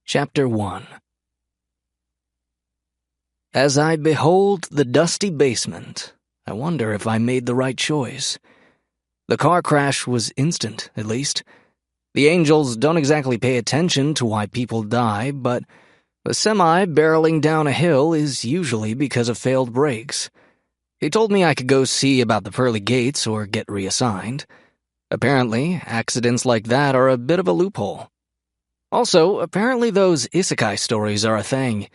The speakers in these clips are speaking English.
Chapter 1. As I behold the dusty basement, I wonder if I made the right choice. The car crash was instant, at least. The angels don't exactly pay attention to why people die, but a semi barreling down a hill is usually because of failed brakes. He told me I could go see about the pearly gates or get reassigned. Apparently, accidents like that are a bit of a loophole. Also, apparently those isekai stories are a thing.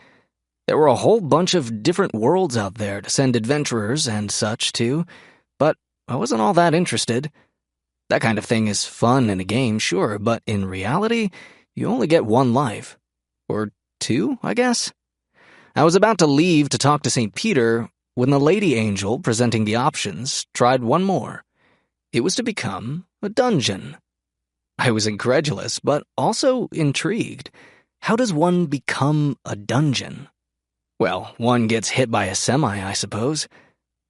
There were a whole bunch of different worlds out there to send adventurers and such to, but I wasn't all that interested. That kind of thing is fun in a game, sure, but in reality, you only get one life. Or two, I guess? I was about to leave to talk to St. Peter when the lady angel presenting the options tried one more. It was to become a dungeon. I was incredulous, but also intrigued. How does one become a dungeon? Well, one gets hit by a semi, I suppose.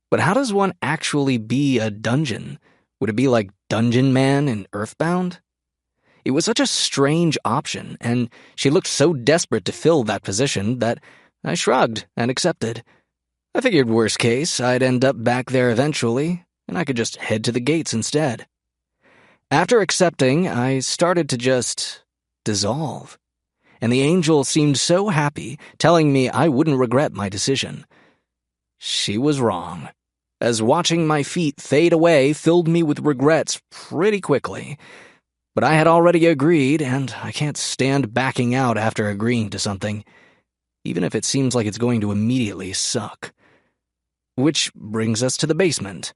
But how does one actually be a dungeon? Would it be like Dungeon Man in Earthbound? It was such a strange option, and she looked so desperate to fill that position that I shrugged and accepted. I figured worst case, I'd end up back there eventually, and I could just head to the gates instead. After accepting, I started to just dissolve. And the angel seemed so happy, telling me I wouldn't regret my decision. She was wrong, as watching my feet fade away filled me with regrets pretty quickly. But I had already agreed, and I can't stand backing out after agreeing to something, even if it seems like it's going to immediately suck. Which brings us to the basement.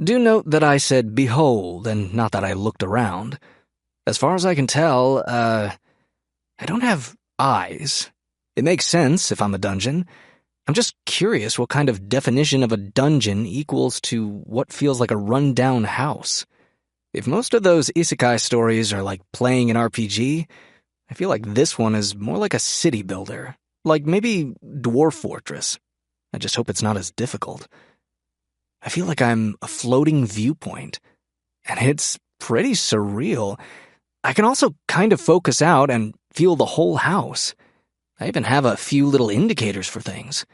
Do note that I said behold, and not that I looked around. As far as I can tell, I don't have eyes. It makes sense if I'm a dungeon. I'm just curious what kind of definition of a dungeon equals to what feels like a run-down house. If most of those isekai stories are like playing an RPG, I feel like this one is more like a city builder. Like maybe Dwarf Fortress. I just hope it's not as difficult. I feel like I'm a floating viewpoint, and it's pretty surreal. I can also kind of focus out and feel the whole house. I even have a few little indicators for things.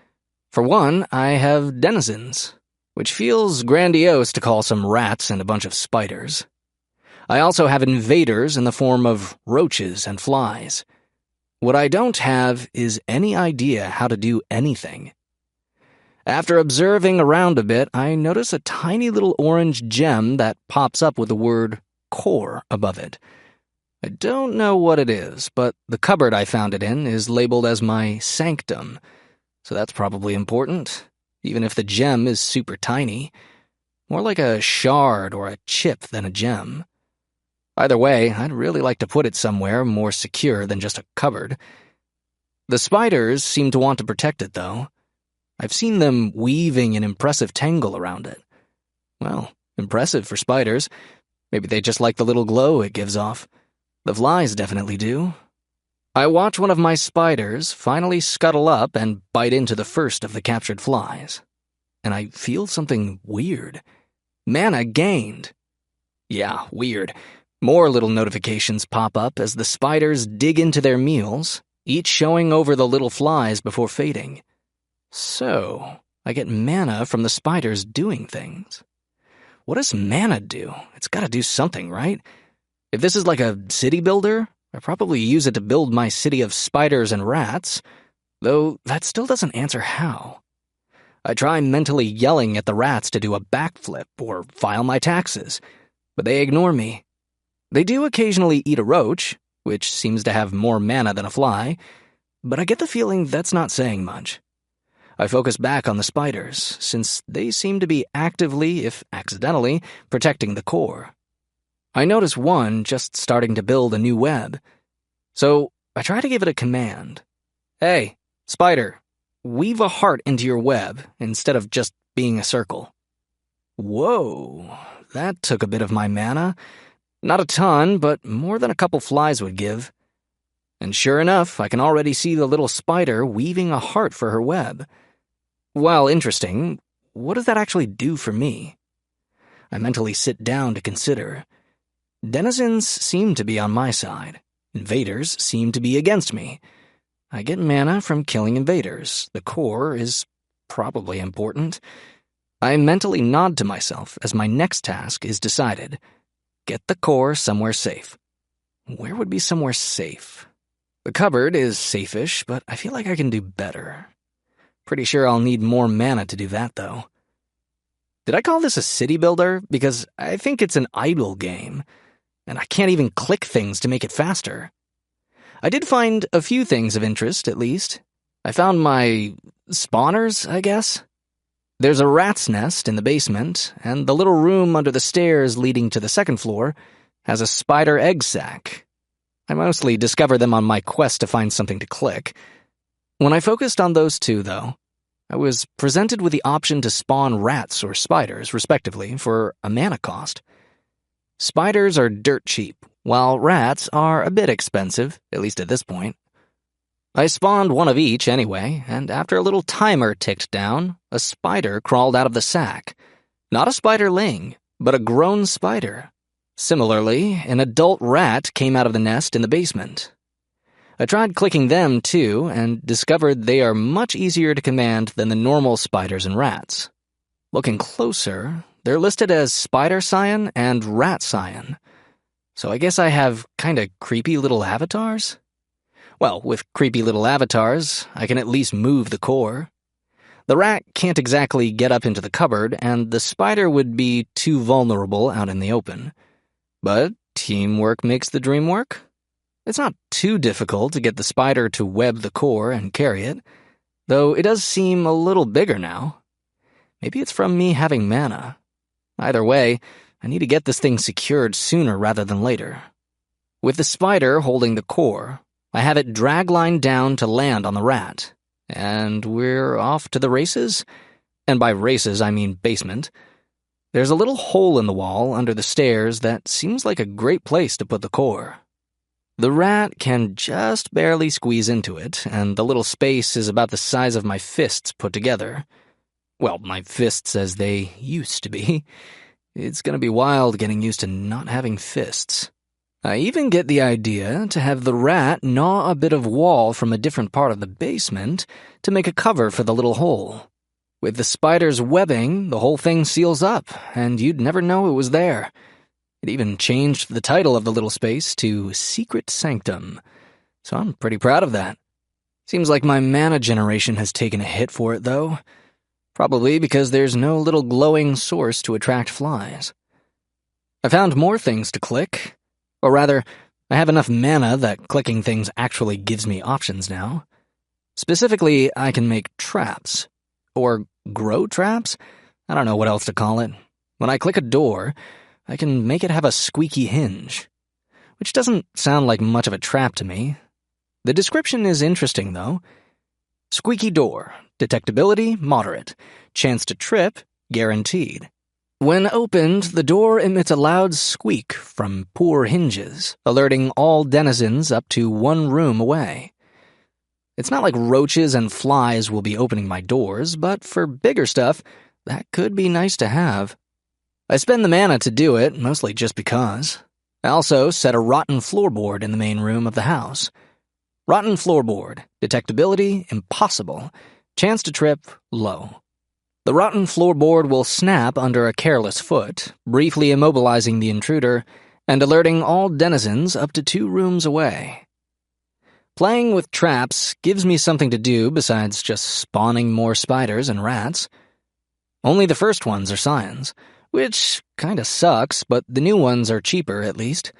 For one, I have denizens, which feels grandiose to call some rats and a bunch of spiders. I also have invaders in the form of roaches and flies. What I don't have is any idea how to do anything. After observing around a bit, I notice a tiny little orange gem that pops up with the word core above it. I don't know what it is, but the cupboard I found it in is labeled as my sanctum, so that's probably important, even if the gem is super tiny. More like a shard or a chip than a gem. Either way, I'd really like to put it somewhere more secure than just a cupboard. The spiders seem to want to protect it, though. I've seen them weaving an impressive tangle around it. Well, impressive for spiders. Maybe they just like the little glow it gives off. The flies definitely do. I watch one of my spiders finally scuttle up and bite into the first of the captured flies. And I feel something weird. Mana gained. Yeah, weird. More little notifications pop up as the spiders dig into their meals, each showing over the little flies before fading. So, I get mana from the spiders doing things. What does mana do? It's gotta do something, right? If this is like a city builder, I'd probably use it to build my city of spiders and rats, though that still doesn't answer how. I try mentally yelling at the rats to do a backflip or file my taxes, but they ignore me. They do occasionally eat a roach, which seems to have more mana than a fly, but I get the feeling that's not saying much. I focus back on the spiders, since they seem to be actively, if accidentally, protecting the core. I notice one just starting to build a new web. So I try to give it a command. Hey, spider, weave a heart into your web instead of just being a circle. Whoa, that took a bit of my mana. Not a ton, but more than a couple flies would give. And sure enough, I can already see the little spider weaving a heart for her web. While interesting, what does that actually do for me? I mentally sit down to consider. Denizens seem to be on my side. Invaders seem to be against me. I get mana from killing invaders. The core is probably important. I mentally nod to myself as my next task is decided. Get the core somewhere safe. Where would be somewhere safe? The cupboard is safe-ish, but I feel like I can do better. Pretty sure I'll need more mana to do that, though. Did I call this a city builder? Because I think it's an idle game, and I can't even click things to make it faster. I did find a few things of interest, at least. I found my spawners, I guess. There's a rat's nest in the basement, and the little room under the stairs leading to the second floor has a spider egg sac. I mostly discover them on my quest to find something to click. When I focused on those two, though, I was presented with the option to spawn rats or spiders, respectively, for a mana cost. Spiders are dirt cheap, while rats are a bit expensive, at least at this point. I spawned one of each anyway, and after a little timer ticked down, a spider crawled out of the sack. Not a spiderling, but a grown spider. Similarly, an adult rat came out of the nest in the basement. I tried clicking them, too, and discovered they are much easier to command than the normal spiders and rats. Looking closer, they're listed as Spider Scion and Rat Scion. So I guess I have kinda creepy little avatars? Well, with creepy little avatars, I can at least move the core. The rat can't exactly get up into the cupboard, and the spider would be too vulnerable out in the open. But teamwork makes the dream work. It's not too difficult to get the spider to web the core and carry it, though it does seem a little bigger now. Maybe it's from me having mana. Either way, I need to get this thing secured sooner rather than later. With the spider holding the core, I have it dragline down to land on the rat, and we're off to the races? And by races, I mean basement. There's a little hole in the wall under the stairs that seems like a great place to put the core. The rat can just barely squeeze into it, and the little space is about the size of my fists put together. Well, my fists as they used to be. It's gonna be wild getting used to not having fists. I even get the idea to have the rat gnaw a bit of wall from a different part of the basement to make a cover for the little hole. With the spider's webbing, the whole thing seals up, and you'd never know it was there. It even changed the title of the little space to Secret Sanctum, so I'm pretty proud of that. Seems like my mana generation has taken a hit for it, though. Probably because there's no little glowing source to attract flies. I found more things to click. Or rather, I have enough mana that clicking things actually gives me options now. Specifically, I can make traps. Or grow traps? I don't know what else to call it. When I click a door, I can make it have a squeaky hinge. Which doesn't sound like much of a trap to me. The description is interesting, though. Squeaky door. Detectability, moderate. Chance to trip, guaranteed. When opened, the door emits a loud squeak from poor hinges, alerting all denizens up to one room away. It's not like roaches and flies will be opening my doors, but for bigger stuff, that could be nice to have. I spend the mana to do it, mostly just because. I also set a rotten floorboard in the main room of the house. Rotten floorboard, detectability, impossible. Chance to trip, low. The rotten floorboard will snap under a careless foot, briefly immobilizing the intruder and alerting all denizens up to 2 rooms away. Playing with traps gives me something to do besides just spawning more spiders and rats. Only the first ones are scions, which kinda sucks, but the new ones are cheaper at least.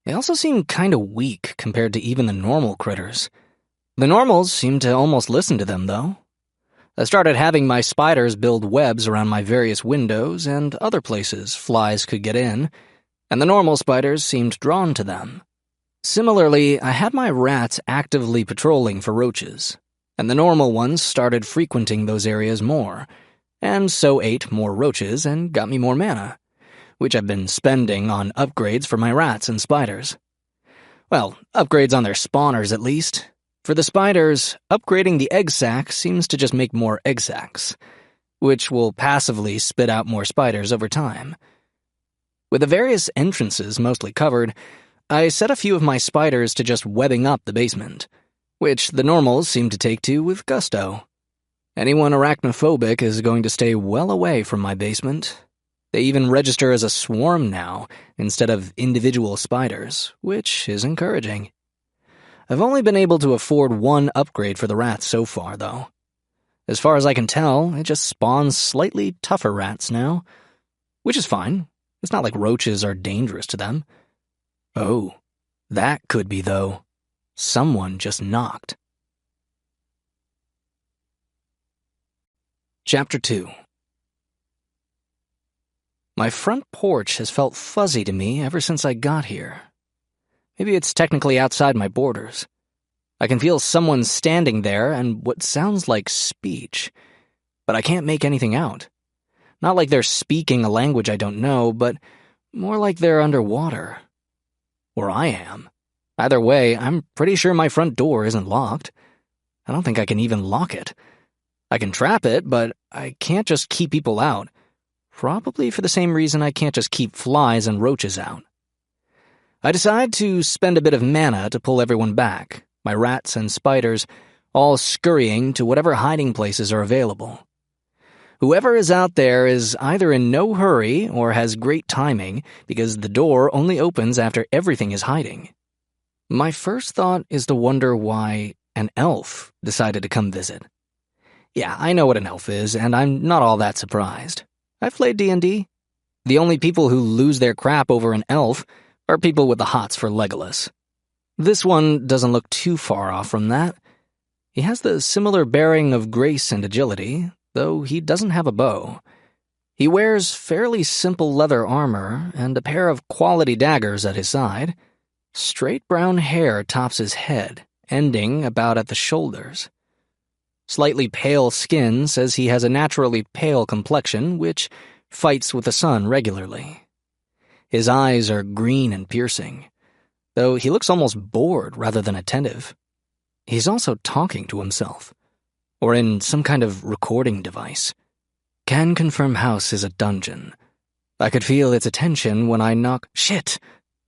They also seem kinda weak compared to even the normal critters. The normals seem to almost listen to them, though. I started having my spiders build webs around my various windows and other places flies could get in, and the normal spiders seemed drawn to them. Similarly, I had my rats actively patrolling for roaches, and the normal ones started frequenting those areas more, and so ate more roaches and got me more mana, which I've been spending on upgrades for my rats and spiders. Well, upgrades on their spawners at least. For the spiders, upgrading the egg sac seems to just make more egg sacs, which will passively spit out more spiders over time. With the various entrances mostly covered, I set a few of my spiders to just webbing up the basement, which the normals seem to take to with gusto. Anyone arachnophobic is going to stay well away from my basement. They even register as a swarm now, instead of individual spiders, which is encouraging. I've only been able to afford one upgrade for the rats so far, though. As far as I can tell, it just spawns slightly tougher rats now, which is fine. It's not like roaches are dangerous to them. Oh, that could be, though. Someone just knocked. Chapter 2. My front porch has felt fuzzy to me ever since I got here. Maybe it's technically outside my borders. I can feel someone standing there and what sounds like speech, but I can't make anything out. Not like they're speaking a language I don't know, but more like they're underwater. Or I am. Either way, I'm pretty sure my front door isn't locked. I don't think I can even lock it. I can trap it, but I can't just keep people out. Probably for the same reason I can't just keep flies and roaches out. I decide to spend a bit of mana to pull everyone back, my rats and spiders all scurrying to whatever hiding places are available. Whoever is out there is either in no hurry or has great timing because the door only opens after everything is hiding. My first thought is to wonder why an elf decided to come visit. Yeah, I know what an elf is, and I'm not all that surprised. I've played D&D. The only people who lose their crap over an elf are people with the hots for Legolas. This one doesn't look too far off from that. He has the similar bearing of grace and agility, though he doesn't have a bow. He wears fairly simple leather armor and a pair of quality daggers at his side. Straight brown hair tops his head, ending about at the shoulders. Slightly pale skin says he has a naturally pale complexion, which fights with the sun regularly. His eyes are green and piercing, though he looks almost bored rather than attentive. He's also talking to himself, or in some kind of recording device. Can confirm house is a dungeon. I could feel its attention when I knock— Shit!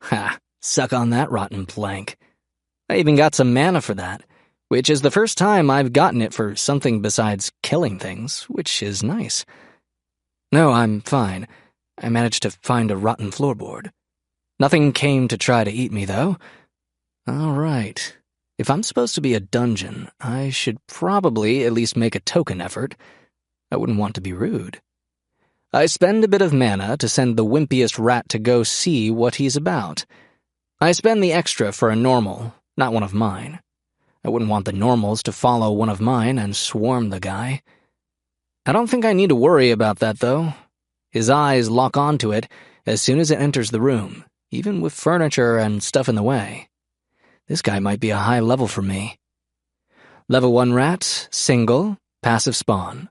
Ha! Suck on that rotten plank. I even got some mana for that, which is the first time I've gotten it for something besides killing things, which is nice. No, I'm fine. I managed to find a rotten floorboard. Nothing came to try to eat me, though. All right. If I'm supposed to be a dungeon, I should probably at least make a token effort. I wouldn't want to be rude. I spend a bit of mana to send the wimpiest rat to go see what he's about. I spend the extra for a normal, not one of mine. I wouldn't want the normals to follow one of mine and swarm the guy. I don't think I need to worry about that, though. His eyes lock onto it as soon as it enters the room, even with furniture and stuff in the way. This guy might be a high level for me. Level 1 rat, single, passive spawn.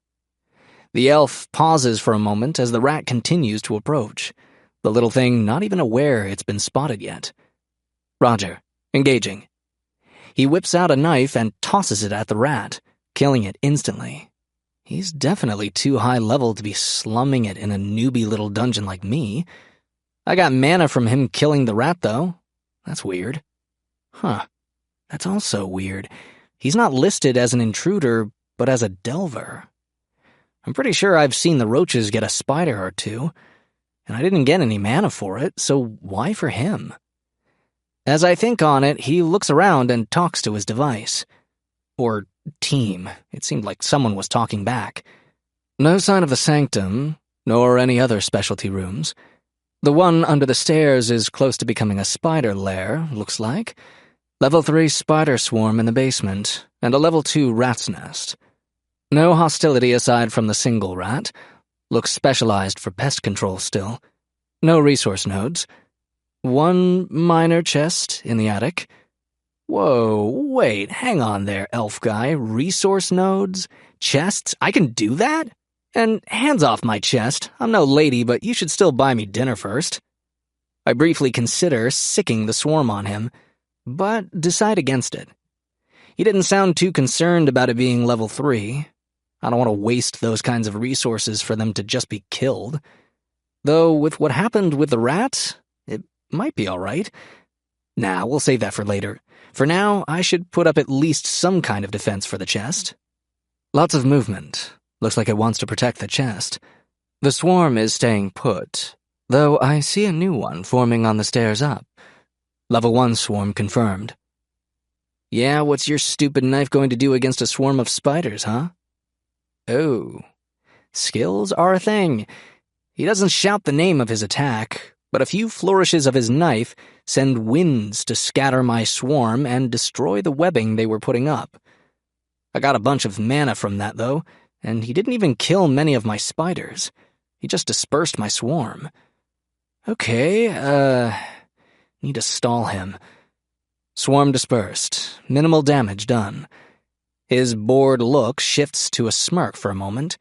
The elf pauses for a moment as the rat continues to approach, the little thing not even aware it's been spotted yet. Roger, engaging. He whips out a knife and tosses it at the rat, killing it instantly. He's definitely too high level to be slumming it in a newbie little dungeon like me. I got mana from him killing the rat, though. That's weird. Huh. That's also weird. He's not listed as an intruder, but as a delver. I'm pretty sure I've seen the roaches get a spider or two, and I didn't get any mana for it, so why for him? As I think on it, he looks around and talks to his device. Or team. It seemed like someone was talking back. No sign of the sanctum, nor any other specialty rooms. The one under the stairs is close to becoming a spider lair, looks like. Level 3 spider swarm in the basement, and a level 2 rat's nest. No hostility aside from the single rat. Looks specialized for pest control still. No resource nodes. One minor chest in the attic. Whoa, wait, hang on there, elf guy. Resource nodes? Chests? I can do that? And hands off my chest. I'm no lady, but you should still buy me dinner first. I briefly consider sicking the swarm on him, but decide against it. He didn't sound too concerned about it being level 3. I don't want to waste those kinds of resources for them to just be killed. Though with what happened with the rat, it might be all right. Nah, we'll save that for later. For now, I should put up at least some kind of defense for the chest. Lots of movement. Looks like it wants to protect the chest. The swarm is staying put, though I see a new one forming on the stairs up. Level 1 swarm confirmed. Yeah, what's your stupid knife going to do against a swarm of spiders, huh? Oh, skills are a thing. He doesn't shout the name of his attack, but a few flourishes of his knife send winds to scatter my swarm and destroy the webbing they were putting up. I got a bunch of mana from that, though, and he didn't even kill many of my spiders. He just dispersed my swarm. Okay, need to stall him. Swarm dispersed. Minimal damage done. His bored look shifts to a smirk for a moment.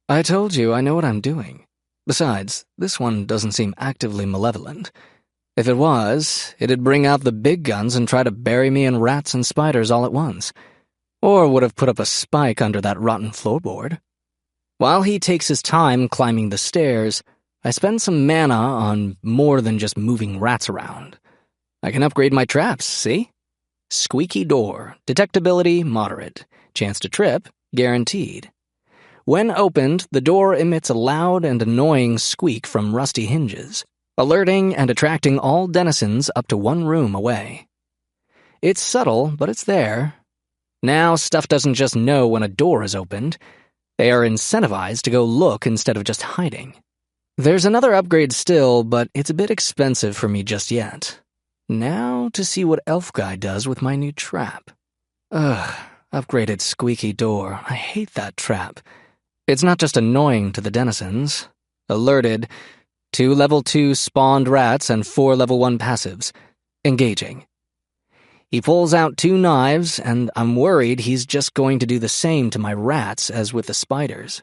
I told you I know what I'm doing. Besides, this one doesn't seem actively malevolent. If it was, it'd bring out the big guns and try to bury me in rats and spiders all at once. Or would have put up a spike under that rotten floorboard. While he takes his time climbing the stairs, I spend some mana on more than just moving rats around. I can upgrade my traps, see? Squeaky door, detectability moderate, chance to trip guaranteed. When opened, the door emits a loud and annoying squeak from rusty hinges, alerting and attracting all denizens up to one room away. It's subtle, but it's there. Now stuff doesn't just know when a door is opened. They are incentivized to go look instead of just hiding. There's another upgrade still, but it's a bit expensive for me just yet. Now to see what Elf Guy does with my new trap. Upgraded squeaky door. I hate that trap. It's not just annoying to the denizens. Alerted. 2 level 2 spawned rats and 4 level 1 passives. Engaging. He pulls out 2 knives, and I'm worried he's just going to do the same to my rats as with the spiders.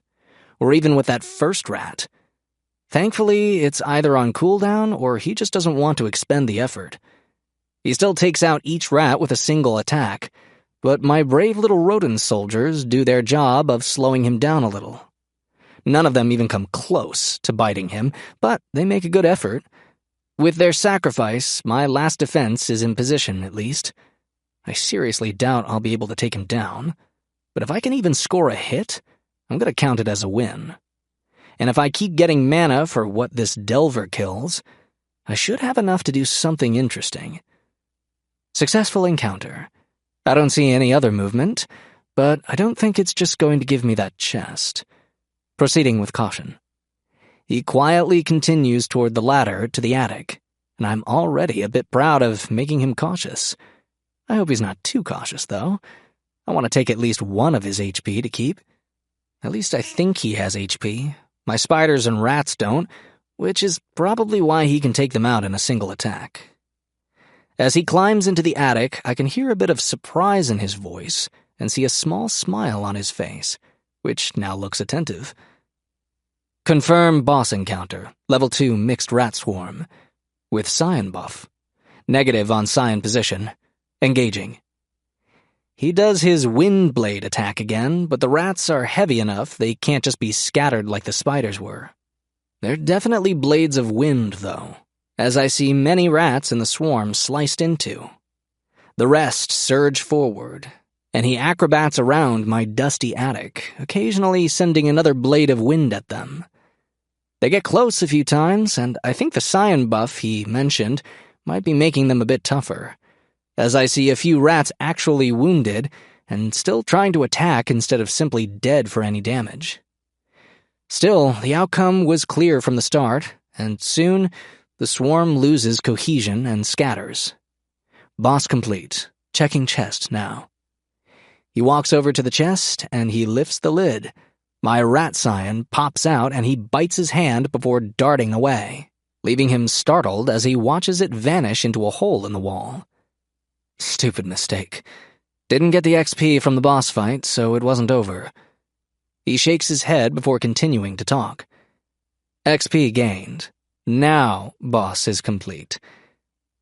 Or even with that first rat. Thankfully, it's either on cooldown or he just doesn't want to expend the effort. He still takes out each rat with a single attack, but my brave little rodent soldiers do their job of slowing him down a little. None of them even come close to biting him, but they make a good effort. With their sacrifice, my last defense is in position, at least. I seriously doubt I'll be able to take him down, but if I can even score a hit, I'm going to count it as a win. And if I keep getting mana for what this Delver kills, I should have enough to do something interesting. Successful encounter. I don't see any other movement, but I don't think it's just going to give me that chest. Proceeding with caution. He quietly continues toward the ladder to the attic, and I'm already a bit proud of making him cautious. I hope he's not too cautious, though. I want to take at least 1 of his HP to keep. At least I think he has HP. My spiders and rats don't, which is probably why he can take them out in a single attack. As he climbs into the attic, I can hear a bit of surprise in his voice and see a small smile on his face, which now looks attentive. Confirm boss encounter, level 2 mixed rat swarm, with Scion buff. Negative on Scion position. Engaging. He does his wind blade attack again, but the rats are heavy enough they can't just be scattered like the spiders were. They're definitely blades of wind, though, as I see many rats in the swarm sliced into. The rest surge forward, and he acrobats around my dusty attic, occasionally sending another blade of wind at them. They get close a few times, and I think the Scion buff he mentioned might be making them a bit tougher, as I see a few rats actually wounded and still trying to attack instead of simply dead for any damage. Still, the outcome was clear from the start, and soon the swarm loses cohesion and scatters. Boss complete. Checking chest now. He walks over to the chest, and he lifts the lid. My rat scion pops out, and he bites his hand before darting away, leaving him startled as he watches it vanish into a hole in the wall. Stupid mistake. Didn't get the XP from the boss fight, so it wasn't over. He shakes his head before continuing to talk. XP gained. Now, boss is complete.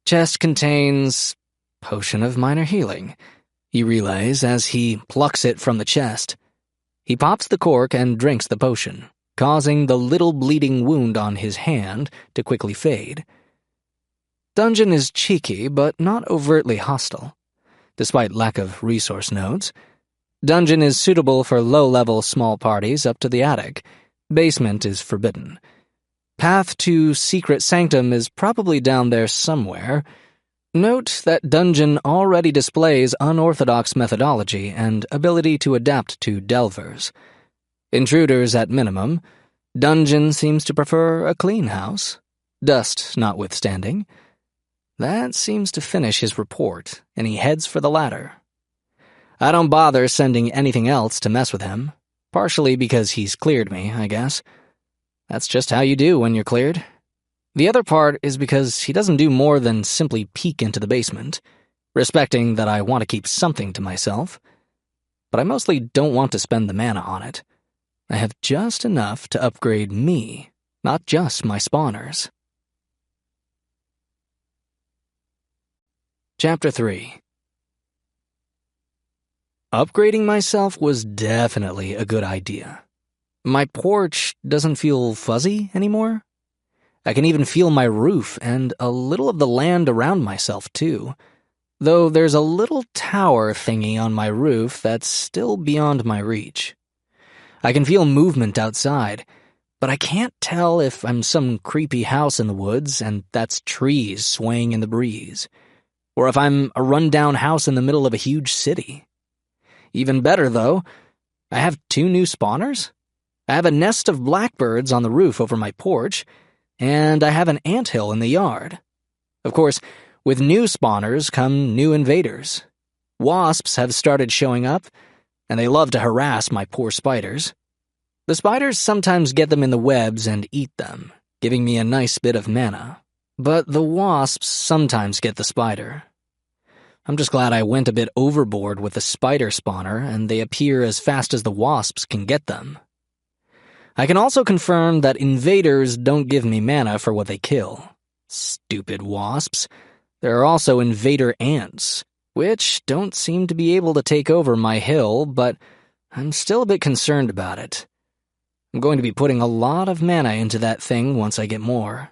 Chest contains potion of minor healing, he relays as he plucks it from the chest. He pops the cork and drinks the potion, causing the little bleeding wound on his hand to quickly fade. Dungeon is cheeky, but not overtly hostile. Despite lack of resource nodes, Dungeon is suitable for low-level small parties up to the attic. Basement is forbidden. Path to Secret Sanctum is probably down there somewhere. Note that Dungeon already displays unorthodox methodology and ability to adapt to delvers. Intruders at minimum. Dungeon seems to prefer a clean house, dust notwithstanding. That seems to finish his report, and he heads for the ladder. I don't bother sending anything else to mess with him, partially because he's cleared me, I guess. That's just how you do when you're cleared. The other part is because he doesn't do more than simply peek into the basement, respecting that I want to keep something to myself. But I mostly don't want to spend the mana on it. I have just enough to upgrade me, not just my spawners. Chapter 3. Upgrading myself was definitely a good idea. My porch doesn't feel fuzzy anymore. I can even feel my roof and a little of the land around myself, too. Though there's a little tower thingy on my roof that's still beyond my reach. I can feel movement outside, but I can't tell if I'm some creepy house in the woods and that's trees swaying in the breeze, or if I'm a rundown house in the middle of a huge city. Even better, though, I have 2 new spawners. I have a nest of blackbirds on the roof over my porch, and I have an anthill in the yard. Of course, with new spawners come new invaders. Wasps have started showing up, and they love to harass my poor spiders. The spiders sometimes get them in the webs and eat them, giving me a nice bit of mana. But the wasps sometimes get the spider. I'm just glad I went a bit overboard with the spider spawner, and they appear as fast as the wasps can get them. I can also confirm that invaders don't give me mana for what they kill. Stupid wasps. There are also invader ants, which don't seem to be able to take over my hill, but I'm still a bit concerned about it. I'm going to be putting a lot of mana into that thing once I get more.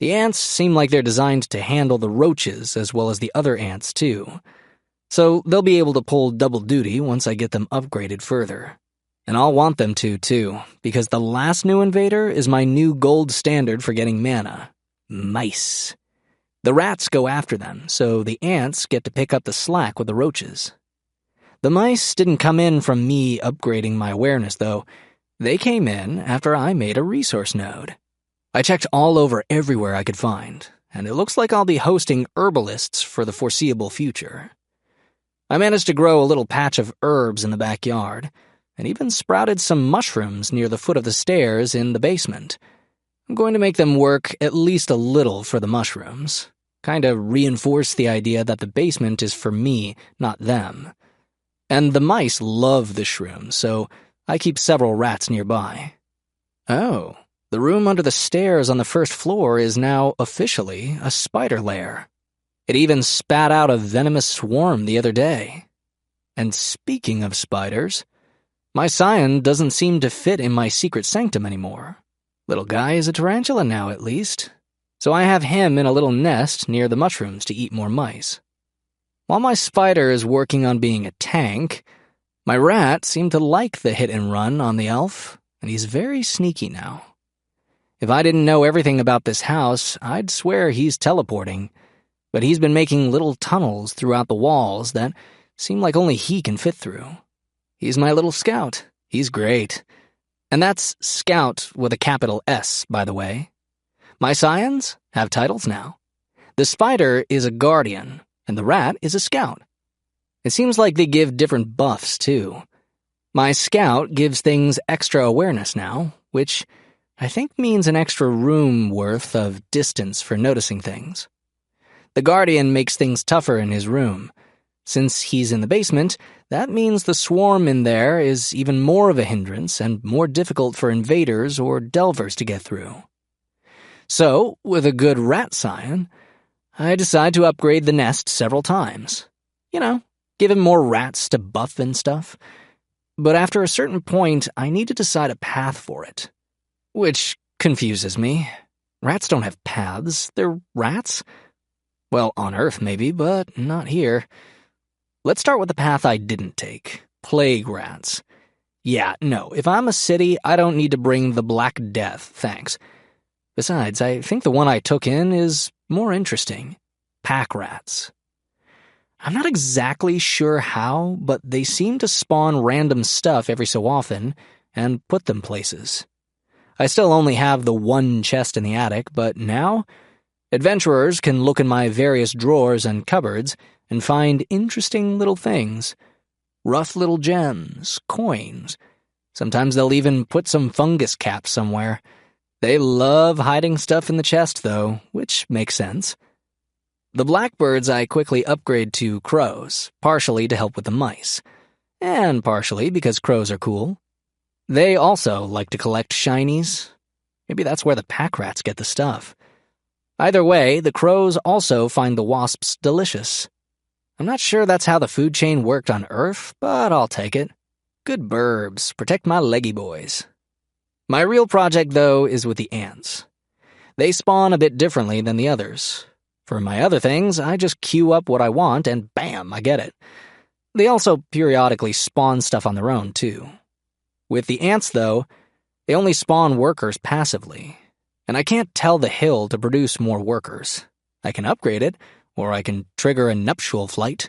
The ants seem like they're designed to handle the roaches as well as the other ants, too. So they'll be able to pull double duty once I get them upgraded further. And I'll want them to, too, because the last new invader is my new gold standard for getting mana. Mice. The rats go after them, so the ants get to pick up the slack with the roaches. The mice didn't come in from me upgrading my awareness, though. They came in after I made a resource node. I checked all over everywhere I could find, and it looks like I'll be hosting herbalists for the foreseeable future. I managed to grow a little patch of herbs in the backyard, and even sprouted some mushrooms near the foot of the stairs in the basement. I'm going to make them work at least a little for the mushrooms. Kinda reinforce the idea that the basement is for me, not them. And the mice love the shrooms, so I keep several rats nearby. Oh, the room under the stairs on the first floor is now officially a spider lair. It even spat out a venomous swarm the other day. And speaking of spiders, my scion doesn't seem to fit in my secret sanctum anymore. Little guy is a tarantula now, at least. So I have him in a little nest near the mushrooms to eat more mice. While my spider is working on being a tank, my rat seemed to like the hit and run on the elf, and he's very sneaky now. If I didn't know everything about this house, I'd swear he's teleporting, but he's been making little tunnels throughout the walls that seem like only he can fit through. He's my little scout. He's great. And that's Scout with a capital S, by the way. My scions have titles now. The spider is a guardian, and the rat is a scout. It seems like they give different buffs, too. My scout gives things extra awareness now, which I think means an extra room worth of distance for noticing things. The guardian makes things tougher in his room. Since he's in the basement, that means the swarm in there is even more of a hindrance and more difficult for invaders or delvers to get through. So, with a good rat scion, I decide to upgrade the nest several times. You know, give him more rats to buff and stuff. But after a certain point, I need to decide a path for it. Which confuses me. Rats don't have paths, they're rats. Well, on Earth maybe, but not here. Let's start with the path I didn't take. Plague rats. Yeah, no, if I'm a city, I don't need to bring the Black Death, thanks. Besides, I think the one I took in is more interesting. Pack rats. I'm not exactly sure how, but they seem to spawn random stuff every so often and put them places. I still only have the one chest in the attic, but now adventurers can look in my various drawers and cupboards and find interesting little things. Rough little gems, coins. Sometimes they'll even put some fungus caps somewhere. They love hiding stuff in the chest, though, which makes sense. The blackbirds I quickly upgrade to crows, partially to help with the mice, and partially because crows are cool. They also like to collect shinies. Maybe that's where the pack rats get the stuff. Either way, the crows also find the wasps delicious. I'm not sure that's how the food chain worked on Earth, but I'll take it. Good burbs, protect my leggy boys. My real project, though, is with the ants. They spawn a bit differently than the others. For my other things, I just queue up what I want and bam, I get it. They also periodically spawn stuff on their own, too. With the ants, though, they only spawn workers passively, and I can't tell the hill to produce more workers. I can upgrade it, or I can trigger a nuptial flight.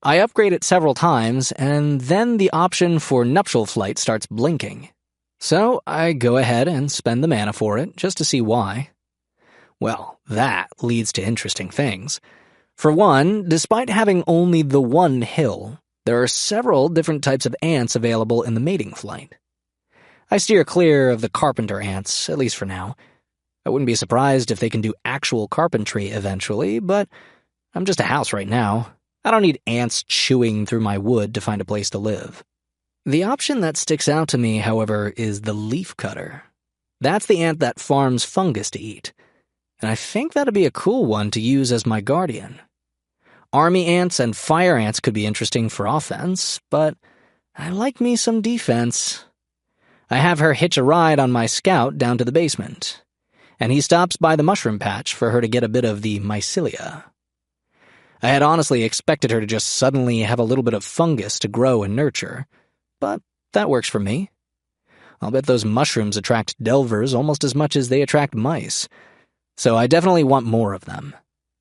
I upgrade it several times, and then the option for nuptial flight starts blinking. So I go ahead and spend the mana for it, just to see why. Well, that leads to interesting things. For one, despite having only the one hill, there are several different types of ants available in the mating flight. I steer clear of the carpenter ants, at least for now. I wouldn't be surprised if they can do actual carpentry eventually, but I'm just a house right now. I don't need ants chewing through my wood to find a place to live. The option that sticks out to me, however, is the leafcutter. That's the ant that farms fungus to eat, and I think that'd be a cool one to use as my guardian. Army ants and fire ants could be interesting for offense, but I like me some defense. I have her hitch a ride on my scout down to the basement, and he stops by the mushroom patch for her to get a bit of the mycelia. I had honestly expected her to just suddenly have a little bit of fungus to grow and nurture, but that works for me. I'll bet those mushrooms attract delvers almost as much as they attract mice, so I definitely want more of them.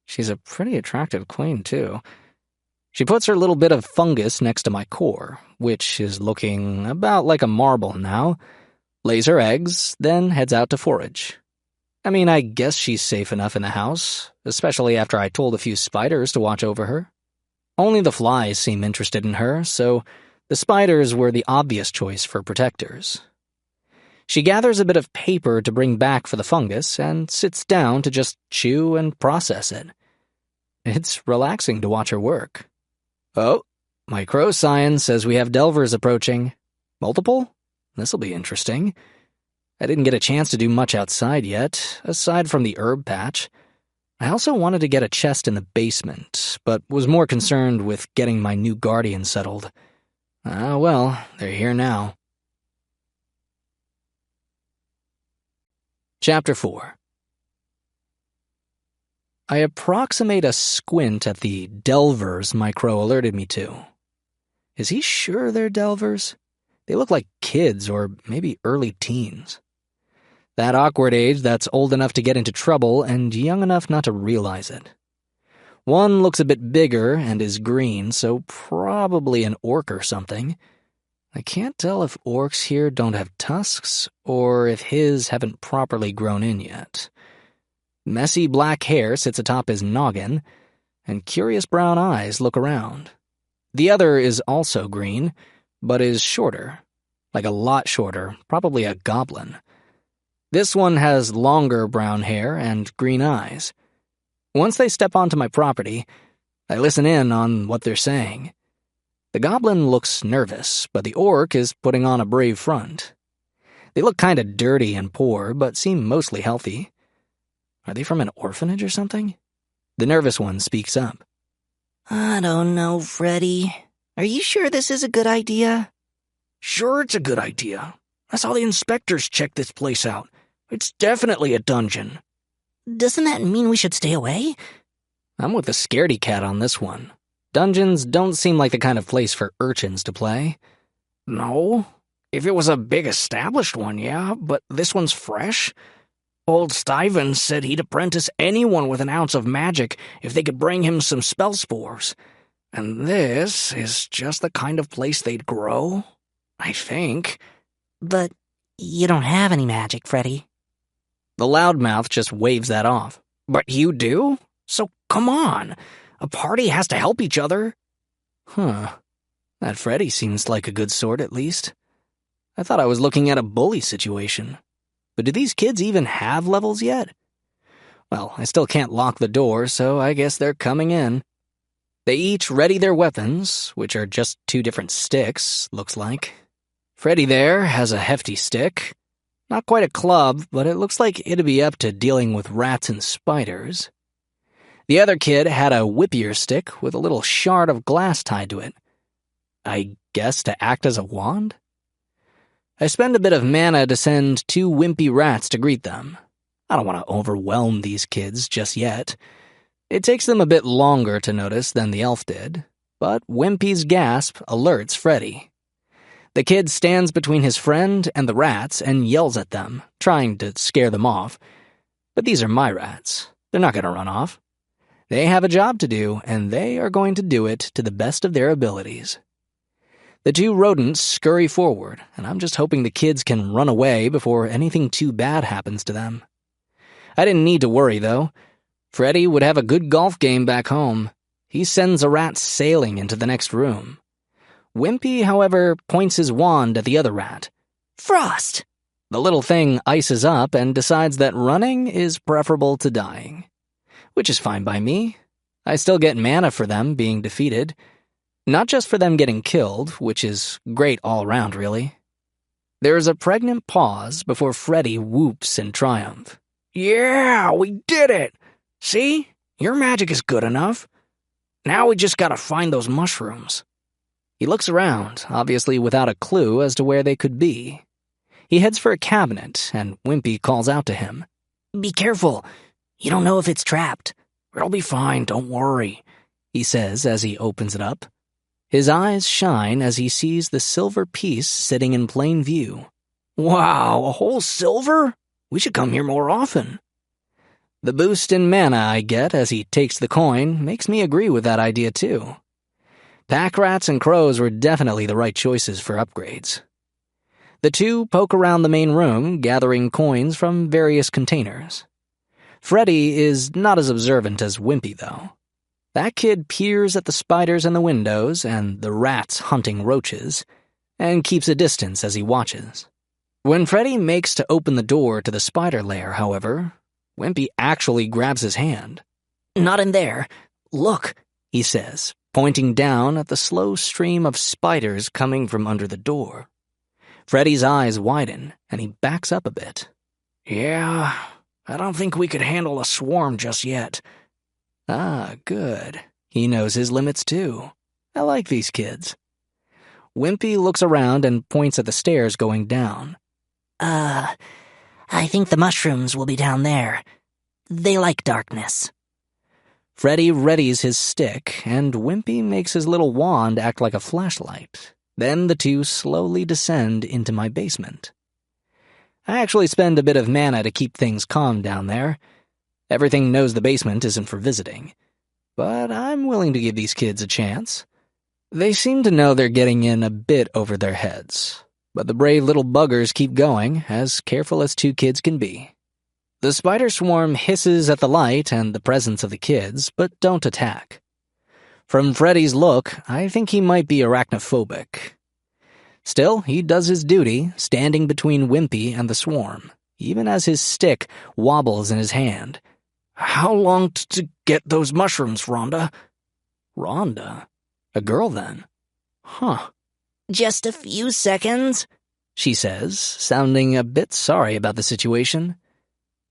She's a pretty attractive queen, too. She puts her little bit of fungus next to my core, which is looking about like a marble now, lays her eggs, then heads out to forage. I mean, I guess she's safe enough in the house, especially after I told a few spiders to watch over her. Only the flies seem interested in her, so the spiders were the obvious choice for protectors. She gathers a bit of paper to bring back for the fungus and sits down to just chew and process it. It's relaxing to watch her work. Oh, my crow sign says we have delvers approaching. Multiple? This'll be interesting. I didn't get a chance to do much outside yet, aside from the herb patch. I also wanted to get a chest in the basement, but was more concerned with getting my new guardian settled. Ah, well, they're here now. Chapter 4. I approximate a squint at the delvers my crow alerted me to. Is he sure they're delvers? They look like kids or maybe early teens. That awkward age that's old enough to get into trouble and young enough not to realize it. One looks a bit bigger and is green, so probably an orc or something. I can't tell if orcs here don't have tusks or if his haven't properly grown in yet. Messy black hair sits atop his noggin, and curious brown eyes look around. The other is also green, but is shorter. Like a lot shorter, probably a goblin. This one has longer brown hair and green eyes. Once they step onto my property, I listen in on what they're saying. The goblin looks nervous, but the orc is putting on a brave front. They look kinda dirty and poor, but seem mostly healthy. Are they from an orphanage or something? The nervous one speaks up. I don't know, Freddy. Are you sure this is a good idea? Sure it's a good idea. I saw the inspectors check this place out. It's definitely a dungeon. Doesn't that mean we should stay away? I'm with the scaredy cat on this one. Dungeons don't seem like the kind of place for urchins to play. No. If it was a big established one, yeah, but this one's fresh. Old Stuyvesant said he'd apprentice anyone with an ounce of magic if they could bring him some spell spores. And this is just the kind of place they'd grow, I think. But you don't have any magic, Freddy. The loudmouth just waves that off. But you do? So come on. A party has to help each other. Huh. That Freddy seems like a good sort, at least. I thought I was looking at a bully situation. But do these kids even have levels yet? Well, I still can't lock the door, so I guess they're coming in. They each ready their weapons, which are just 2 different sticks, looks like. Freddy there has a hefty stick. Not quite a club, but it looks like it'd be up to dealing with rats and spiders. The other kid had a whippier stick with a little shard of glass tied to it. I guess to act as a wand? I spend a bit of mana to send 2 wimpy rats to greet them. I don't want to overwhelm these kids just yet. It takes them a bit longer to notice than the elf did, but Wimpy's gasp alerts Freddy. The kid stands between his friend and the rats and yells at them, trying to scare them off. But these are my rats. They're not going to run off. They have a job to do, and they are going to do it to the best of their abilities. The 2 rodents scurry forward, and I'm just hoping the kids can run away before anything too bad happens to them. I didn't need to worry, though. Freddy would have a good golf game back home. He sends a rat sailing into the next room. Wimpy, however, points his wand at the other rat. Frost! The little thing ices up and decides that running is preferable to dying. Which is fine by me. I still get mana for them being defeated. Not just for them getting killed, which is great all around, really. There is a pregnant pause before Freddy whoops in triumph. Yeah, we did it! See? Your magic is good enough. Now we just gotta find those mushrooms. He looks around, obviously without a clue as to where they could be. He heads for a cabinet, and Wimpy calls out to him. Be careful. You don't know if it's trapped. It'll be fine, don't worry, he says as he opens it up. His eyes shine as he sees the silver piece sitting in plain view. Wow, a whole silver? We should come here more often. The boost in mana I get as he takes the coin makes me agree with that idea too. Pack rats and crows were definitely the right choices for upgrades. The 2 poke around the main room, gathering coins from various containers. Freddy is not as observant as Wimpy, though. That kid peers at the spiders in the windows and the rats hunting roaches, and keeps a distance as he watches. When Freddy makes to open the door to the spider lair, however, Wimpy actually grabs his hand. Not in there. Look, he says, pointing down at the slow stream of spiders coming from under the door. Freddy's eyes widen, and he backs up a bit. Yeah, I don't think we could handle a swarm just yet. Ah, good. He knows his limits, too. I like these kids. Wimpy looks around and points at the stairs going down. I think the mushrooms will be down there. They like darkness. Freddy readies his stick, and Wimpy makes his little wand act like a flashlight. Then the 2 slowly descend into my basement. I actually spend a bit of mana to keep things calm down there. Everything knows the basement isn't for visiting. But I'm willing to give these kids a chance. They seem to know they're getting in a bit over their heads. But the brave little buggers keep going, as careful as 2 kids can be. The spider swarm hisses at the light and the presence of the kids, but don't attack. From Freddy's look, I think he might be arachnophobic. Still, he does his duty, standing between Wimpy and the swarm, even as his stick wobbles in his hand. How long to get those mushrooms, Rhonda? Rhonda? A girl, then? Huh. Just a few seconds, she says, sounding a bit sorry about the situation.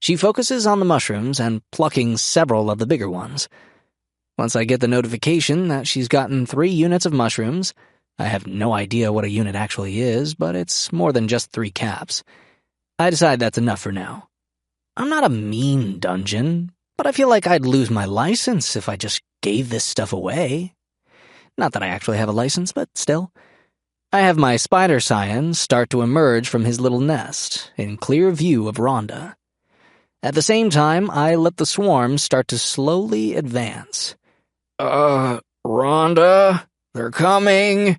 She focuses on the mushrooms and plucking several of the bigger ones. Once I get the notification that she's gotten 3 units of mushrooms, I have no idea what a unit actually is, but it's more than just 3 caps. I decide that's enough for now. I'm not a mean dungeon, but I feel like I'd lose my license if I just gave this stuff away. Not that I actually have a license, but still. I have my spider scion start to emerge from his little nest, in clear view of Rhonda. At the same time, I let the swarm start to slowly advance. Rhonda, they're coming.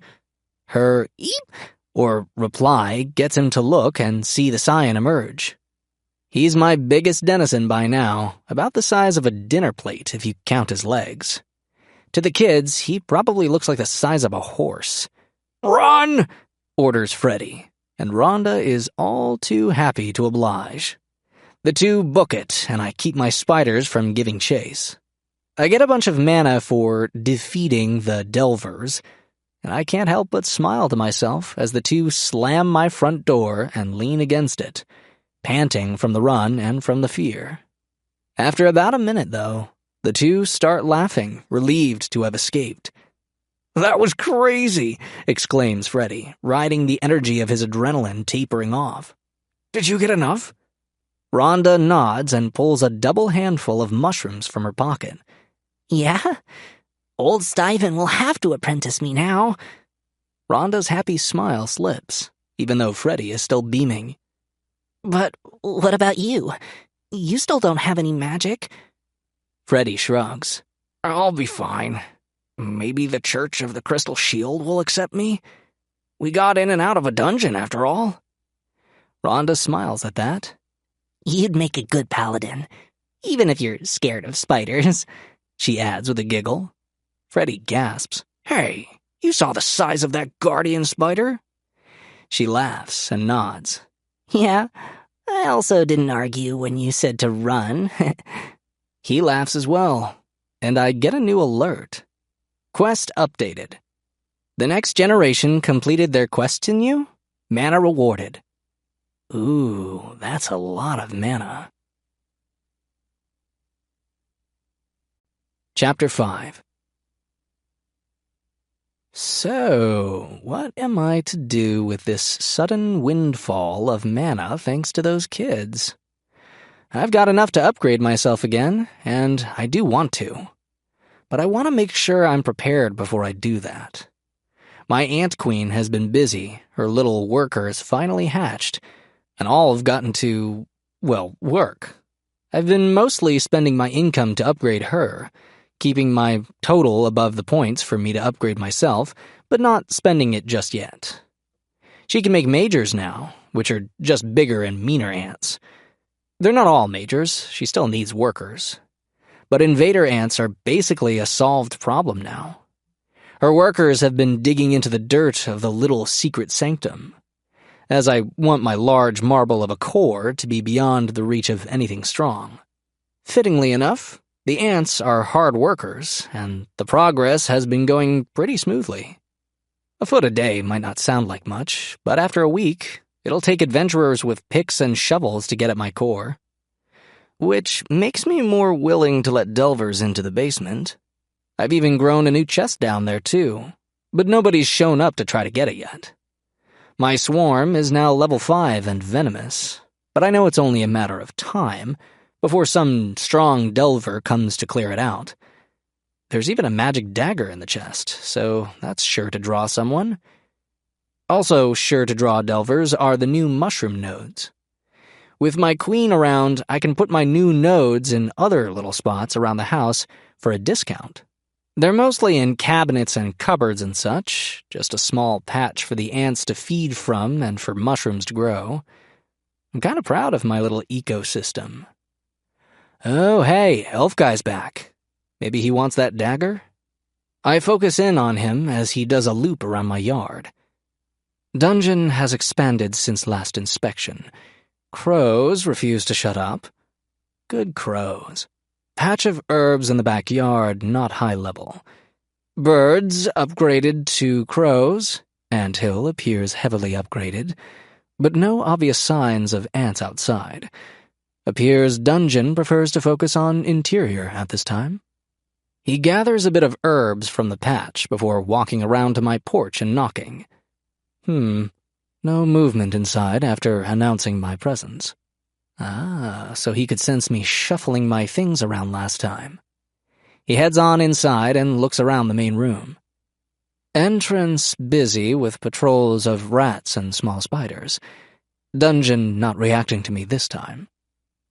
Her eep or reply gets him to look and see the scion emerge. He's my biggest denizen by now, about the size of a dinner plate if you count his legs. To the kids, he probably looks like the size of a horse. Run! Orders Freddy, and Rhonda is all too happy to oblige. The two book it, and I keep my spiders from giving chase. I get a bunch of mana for defeating the Delvers, and I can't help but smile to myself as the two slam my front door and lean against it, panting from the run and from the fear. After about a minute, though, the two start laughing, relieved to have escaped. "That was crazy," exclaims Freddy, riding the energy of his adrenaline tapering off. "Did you get enough?" Rhonda nods and pulls a double handful of mushrooms from her pocket. Yeah? Old Stuyven will have to apprentice me now. Rhonda's happy smile slips, even though Freddy is still beaming. But what about you? You still don't have any magic? Freddy shrugs. "I'll be fine. Maybe the Church of the Crystal Shield will accept me? We got in and out of a dungeon, after all." Rhonda smiles at that. You'd make a good paladin, even if you're scared of spiders, she adds with a giggle. Freddy gasps. "Hey, you saw the size of that guardian spider?" She laughs and nods. Yeah, I also didn't argue when you said to run. He laughs as well, and I get a new alert. Quest updated. The next generation completed their question. Mana rewarded. Ooh, that's a lot of mana. Chapter 5. So, what am I to do with this sudden windfall of mana thanks to those kids? I've got enough to upgrade myself again, and I do want to. But I want to make sure I'm prepared before I do that. My Ant Queen has been busy, her little workers finally hatched, and all have gotten to, well, work. I've been mostly spending my income to upgrade her, keeping my total above the points for me to upgrade myself, but not spending it just yet. She can make majors now, which are just bigger and meaner ants. They're not all majors, she still needs workers. But invader ants are basically a solved problem now. Her workers have been digging into the dirt of the little secret sanctum, as I want my large marble of a core to be beyond the reach of anything strong. Fittingly enough, the ants are hard workers, and the progress has been going pretty smoothly. A foot a day might not sound like much, but after a week, it'll take adventurers with picks and shovels to get at my core. Which makes me more willing to let delvers into the basement. I've even grown a new chest down there, too, but nobody's shown up to try to get it yet. My swarm is now level 5 and venomous, but I know it's only a matter of time before some strong delver comes to clear it out. There's even a magic dagger in the chest, so that's sure to draw someone. Also sure to draw delvers are the new mushroom nodes. With my queen around, I can put my new nodes in other little spots around the house for a discount. They're mostly in cabinets and cupboards and such, just a small patch for the ants to feed from and for mushrooms to grow. I'm kind of proud of my little ecosystem. Oh, hey, Elf Guy's back. Maybe he wants that dagger? I focus in on him as he does a loop around my yard. Dungeon has expanded since last inspection. Crows refuse to shut up. Good crows. Patch of herbs in the backyard, not high level. Birds upgraded to crows. Anthill appears heavily upgraded, but no obvious signs of ants outside. Appears dungeon prefers to focus on interior at this time. He gathers a bit of herbs from the patch before walking around to my porch and knocking. No movement inside after announcing my presence. Ah, so he could sense me shuffling my things around last time. He heads on inside and looks around the main room. Entrance busy with patrols of rats and small spiders. Dungeon not reacting to me this time.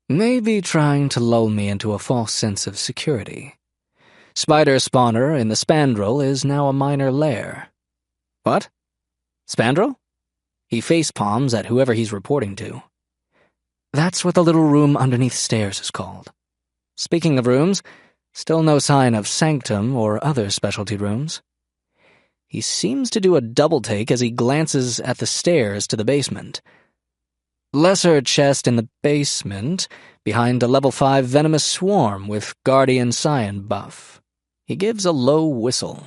Maybe trying to lull me into a false sense of security. Spider spawner in the spandrel is now a minor lair. What? Spandrel? He face palms at whoever he's reporting to. That's what the little room underneath stairs is called. Speaking of rooms, still no sign of sanctum or other specialty rooms. He seems to do a double take as he glances at the stairs to the basement. Lesser chest in the basement, behind a level 5 venomous swarm with Guardian Scion buff. He gives a low whistle.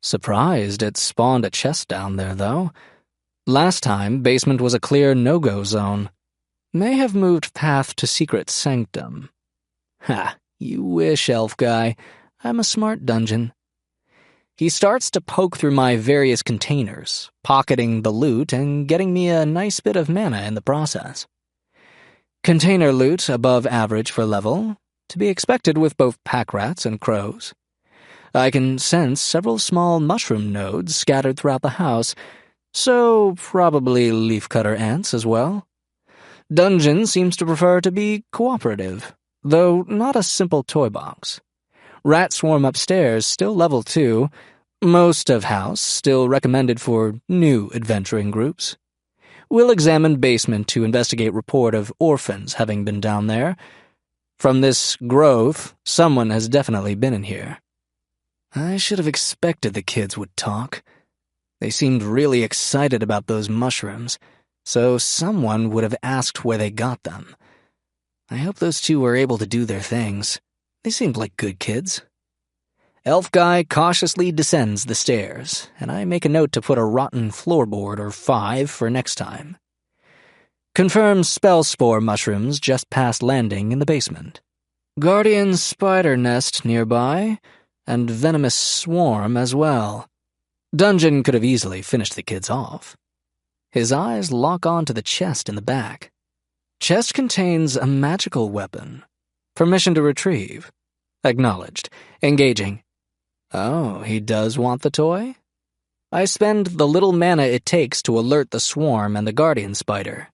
Surprised it spawned a chest down there, though. Last time, basement was a clear no-go zone. May have moved path to secret sanctum. Ha, you wish, elf guy. I'm a smart dungeon. He starts to poke through my various containers, pocketing the loot and getting me a nice bit of mana in the process. Container loot above average for level, to be expected with both pack rats and crows. I can sense several small mushroom nodes scattered throughout the house, so probably leafcutter ants as well. Dungeon seems to prefer to be cooperative, though not a simple toy box. Rat swarm upstairs, still level 2. Most of house, still recommended for new adventuring groups. We'll examine basement to investigate report of orphans having been down there. From this growth, someone has definitely been in here. I should have expected the kids would talk. They seemed really excited about those mushrooms, so someone would have asked where they got them. I hope those two were able to do their things. They seemed like good kids. Elf guy cautiously descends the stairs, and I make a note to put a rotten floorboard or 5 for next time. Confirm spell spore mushrooms just past landing in the basement. Guardian spider nest nearby, and venomous swarm as well. Dungeon could have easily finished the kids off. His eyes lock onto the chest in the back. Chest contains a magical weapon. Permission to retrieve. Acknowledged. Engaging. Oh, he does want the toy? I spend the little mana it takes to alert the swarm and the guardian spider.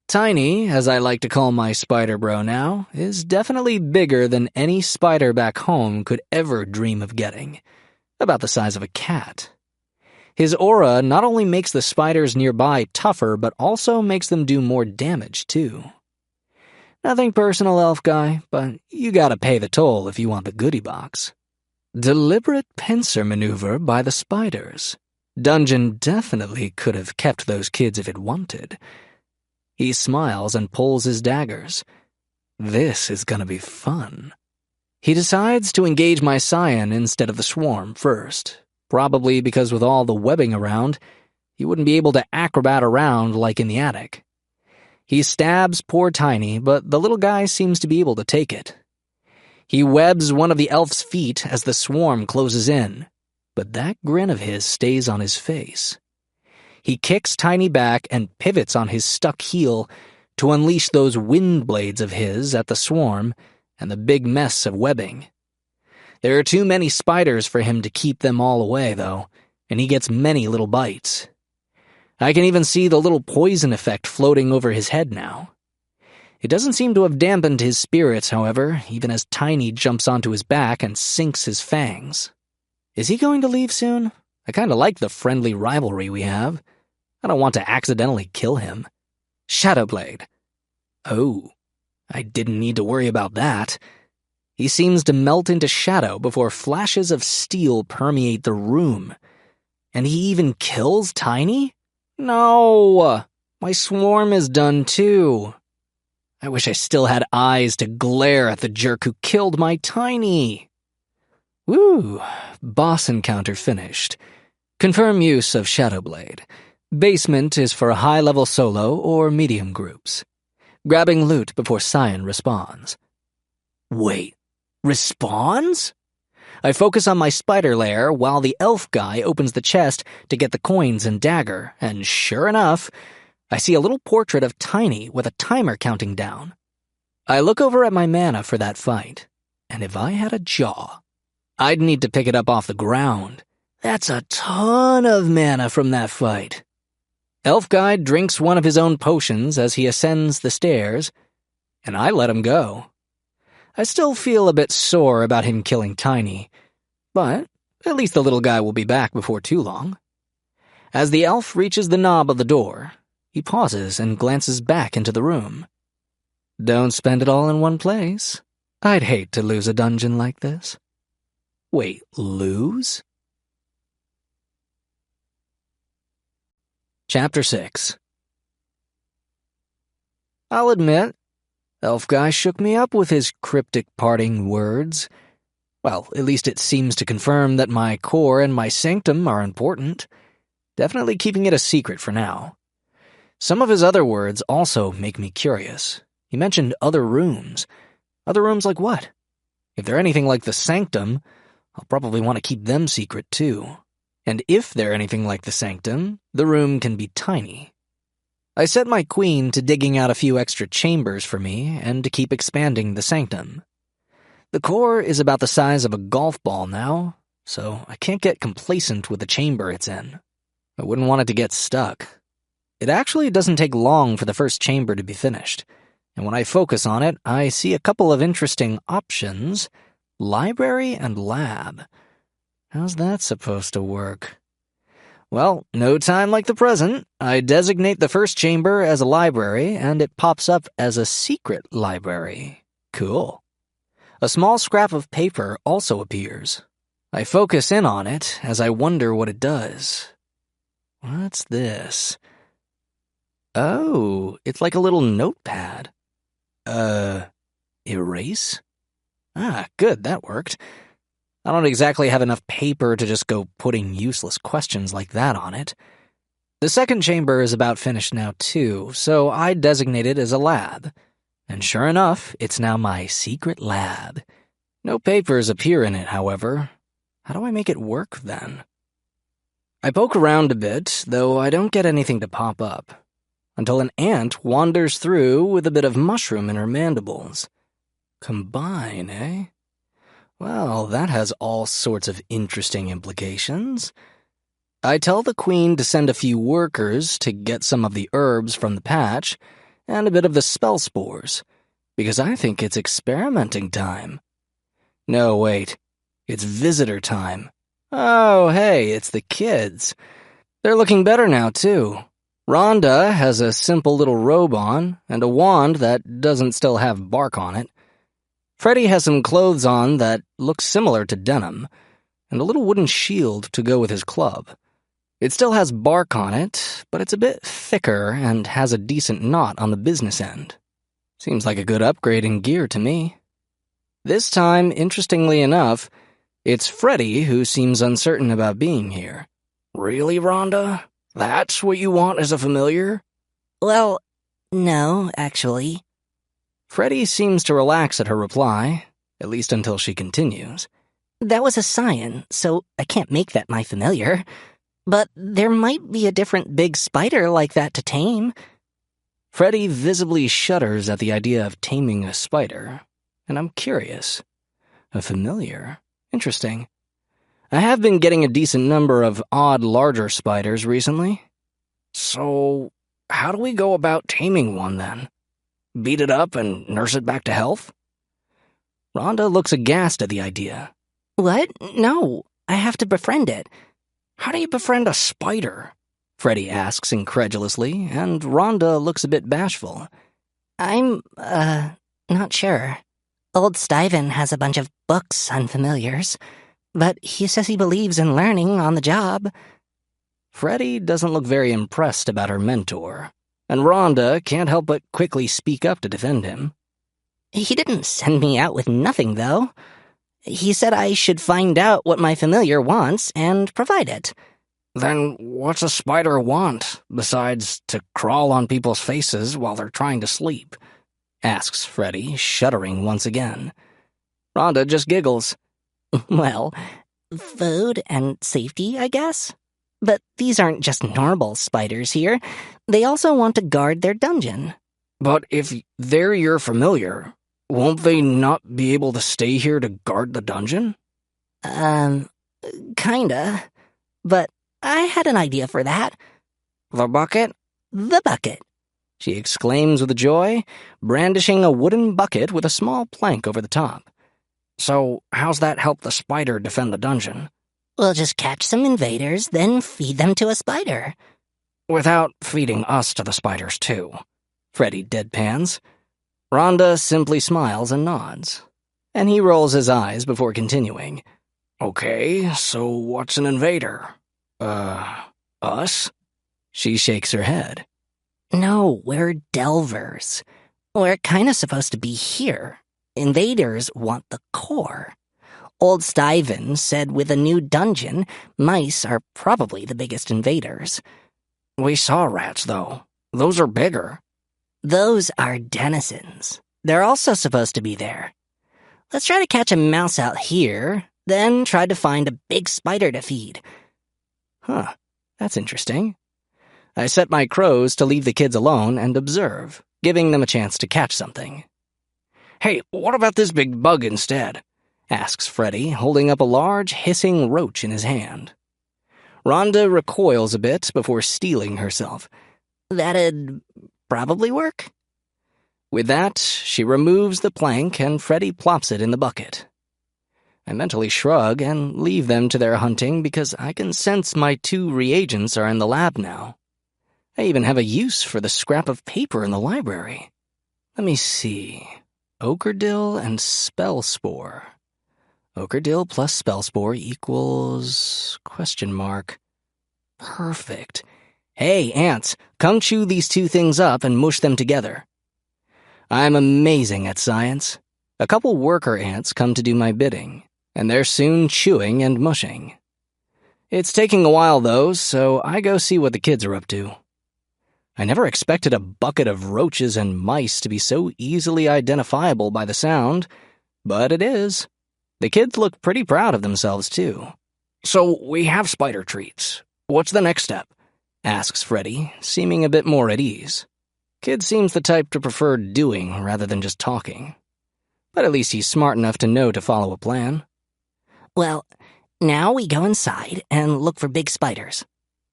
Tiny, as I like to call my spider bro now, is definitely bigger than any spider back home could ever dream of getting. About the size of a cat. His aura not only makes the spiders nearby tougher, but also makes them do more damage, too. Nothing personal, elf guy, but you gotta pay the toll if you want the goodie box. Deliberate pincer maneuver by the spiders. Dungeon definitely could have kept those kids if it wanted. He smiles and pulls his daggers. This is gonna be fun. He decides to engage my scion instead of the swarm first, probably because with all the webbing around, he wouldn't be able to acrobat around like in the attic. He stabs poor Tiny, but the little guy seems to be able to take it. He webs one of the elf's feet as the swarm closes in, but that grin of his stays on his face. He kicks Tiny back and pivots on his stuck heel to unleash those wind blades of his at the swarm and the big mess of webbing. There are too many spiders for him to keep them all away, though, and he gets many little bites. I can even see the little poison effect floating over his head now. It doesn't seem to have dampened his spirits, however, even as Tiny jumps onto his back and sinks his fangs. Is he going to leave soon? I kinda like the friendly rivalry we have. I don't want to accidentally kill him. Shadowblade. Oh, I didn't need to worry about that. He seems to melt into shadow before flashes of steel permeate the room. And he even kills Tiny? No! My swarm is done too. I wish I still had eyes to glare at the jerk who killed my Tiny. Woo! Boss encounter finished. Confirm use of Shadowblade. Basement is for high-level solo or medium groups. Grabbing loot before Scion responds. Wait, responds? I focus on my spider lair while the elf guy opens the chest to get the coins and dagger, and sure enough, I see a little portrait of Tiny with a timer counting down. I look over at my mana for that fight, and if I had a jaw, I'd need to pick it up off the ground. That's a ton of mana from that fight. Elf Guy drinks one of his own potions as he ascends the stairs, and I let him go. I still feel a bit sore about him killing Tiny, but at least the little guy will be back before too long. As the elf reaches the knob of the door, he pauses and glances back into the room. Don't spend it all in one place. I'd hate to lose a dungeon like this. Wait, lose? Chapter 6. I'll admit, Elf Guy shook me up with his cryptic parting words. Well, at least it seems to confirm that my core and my sanctum are important. Definitely keeping it a secret for now. Some of his other words also make me curious. He mentioned other rooms. Other rooms like what? If they're anything like the sanctum, I'll probably want to keep them secret too. And if they're anything like the sanctum, the room can be tiny. I set my queen to digging out a few extra chambers for me and to keep expanding the sanctum. The core is about the size of a golf ball now, so I can't get complacent with the chamber it's in. I wouldn't want it to get stuck. It actually doesn't take long for the first chamber to be finished, and when I focus on it, I see a couple of interesting options: library and lab. How's that supposed to work? Well, no time like the present. I designate the first chamber as a library, and it pops up as a secret library. Cool. A small scrap of paper also appears. I focus in on it as I wonder what it does. What's this? Oh, it's like a little notepad. Erase? Ah, good, that worked. I don't exactly have enough paper to just go putting useless questions like that on it. The second chamber is about finished now too, so I designate it as a lab. And sure enough, it's now my secret lab. No papers appear in it, however. How do I make it work, then? I poke around a bit, though I don't get anything to pop up, until an ant wanders through with a bit of mushroom in her mandibles. Combine, eh? Well, that has all sorts of interesting implications. I tell the queen to send a few workers to get some of the herbs from the patch and a bit of the spell spores, because I think it's experimenting time. No, wait. It's visitor time. Oh, hey, it's the kids. They're looking better now, too. Rhonda has a simple little robe on and a wand that doesn't still have bark on it. Freddy has some clothes on that look similar to denim, and a little wooden shield to go with his club. It still has bark on it, but it's a bit thicker and has a decent knot on the business end. Seems like a good upgrade in gear to me. This time, interestingly enough, it's Freddy who seems uncertain about being here. Really, Rhonda? That's what you want as a familiar? Well, no, actually. Freddy seems to relax at her reply, at least until she continues. That was a scion, so I can't make that my familiar. But there might be a different big spider like that to tame. Freddy visibly shudders at the idea of taming a spider, and I'm curious. A familiar? Interesting. I have been getting a decent number of odd larger spiders recently. So, how do we go about taming one, then? Beat it up and nurse it back to health? Rhonda looks aghast at the idea. What? No, I have to befriend it. How do you befriend a spider? Freddy asks incredulously, and Rhonda looks a bit bashful. I'm, not sure. Old Stiven has a bunch of books on familiars, but he says he believes in learning on the job. Freddy doesn't look very impressed about her mentor, and Rhonda can't help but quickly speak up to defend him. He didn't send me out with nothing, though. He said I should find out what my familiar wants and provide it. Then what's a spider want, besides to crawl on people's faces while they're trying to sleep? Asks Freddy, shuddering once again. Rhonda just giggles. Well, food and safety, I guess. But these aren't just normal spiders here. They also want to guard their dungeon. But if they're your familiar, won't they not be able to stay here to guard the dungeon? Kinda. But I had an idea for that. The bucket? The bucket, she exclaims with joy, brandishing a wooden bucket with a small plank over the top. So, how's that help the spider defend the dungeon? We'll just catch some invaders, then feed them to a spider. Without feeding us to the spiders, too. Freddy deadpans. Rhonda simply smiles and nods, and he rolls his eyes before continuing. Okay, so what's an invader? Us? She shakes her head. No, we're delvers. We're kinda supposed to be here. Invaders want the core. Old Stiven said with a new dungeon, mice are probably the biggest invaders. We saw rats, though. Those are bigger. Those are denizens. They're also supposed to be there. Let's try to catch a mouse out here, then try to find a big spider to feed. Huh, that's interesting. I set my crows to leave the kids alone and observe, giving them a chance to catch something. Hey, what about this big bug instead? Asks Freddy, holding up a large, hissing roach in his hand. Rhonda recoils a bit before steeling herself. That'd probably work. With that, she removes the plank and Freddy plops it in the bucket. I mentally shrug and leave them to their hunting because I can sense my 2 reagents are in the lab now. I even have a use for the scrap of paper in the library. Let me see. Ochre-dill and spellspore. Ochre-dill plus spellspore equals... ? Perfect. Hey, ants, come chew these 2 things up and mush them together. I'm amazing at science. A couple worker ants come to do my bidding, and they're soon chewing and mushing. It's taking a while, though, so I go see what the kids are up to. I never expected a bucket of roaches and mice to be so easily identifiable by the sound, but it is. The kids look pretty proud of themselves, too. So we have spider treats. What's the next step? Asks Freddy, seeming a bit more at ease. Kid seems the type to prefer doing rather than just talking. But at least he's smart enough to know to follow a plan. Well, now we go inside and look for big spiders,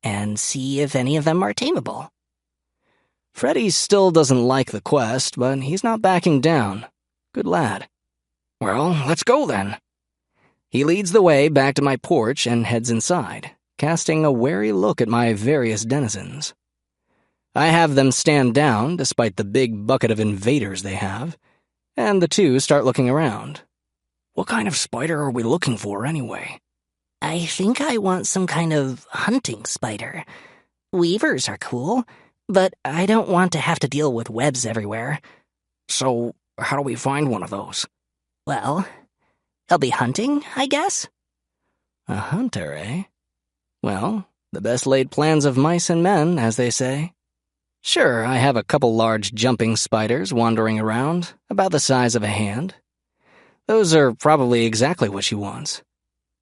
and see if any of them are tameable. Freddy still doesn't like the quest, but he's not backing down. Good lad. Well, let's go then. He leads the way back to my porch and heads inside, casting a wary look at my various denizens. I have them stand down, despite the big bucket of invaders they have, and the 2 start looking around. What kind of spider are we looking for, anyway? I think I want some kind of hunting spider. Weavers are cool, but I don't want to have to deal with webs everywhere. So, how do we find one of those? Well, I'll be hunting, I guess? A hunter, eh? Well, the best laid plans of mice and men, as they say. Sure, I have a couple large jumping spiders wandering around, about the size of a hand. Those are probably exactly what she wants.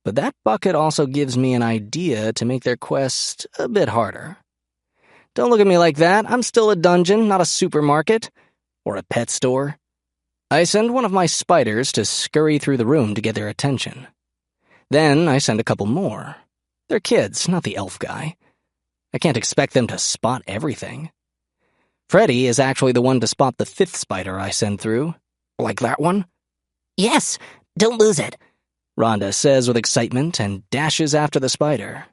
But that bucket also gives me an idea to make their quest a bit harder. Don't look at me like that. I'm still a dungeon, not a supermarket. Or a pet store. I send one of my spiders to scurry through the room to get their attention. Then I send a couple more. They're kids, not the elf guy. I can't expect them to spot everything. Freddy is actually the one to spot the 5th spider I send through. Like that one? Yes, don't lose it, Rhonda says with excitement and dashes after the spider.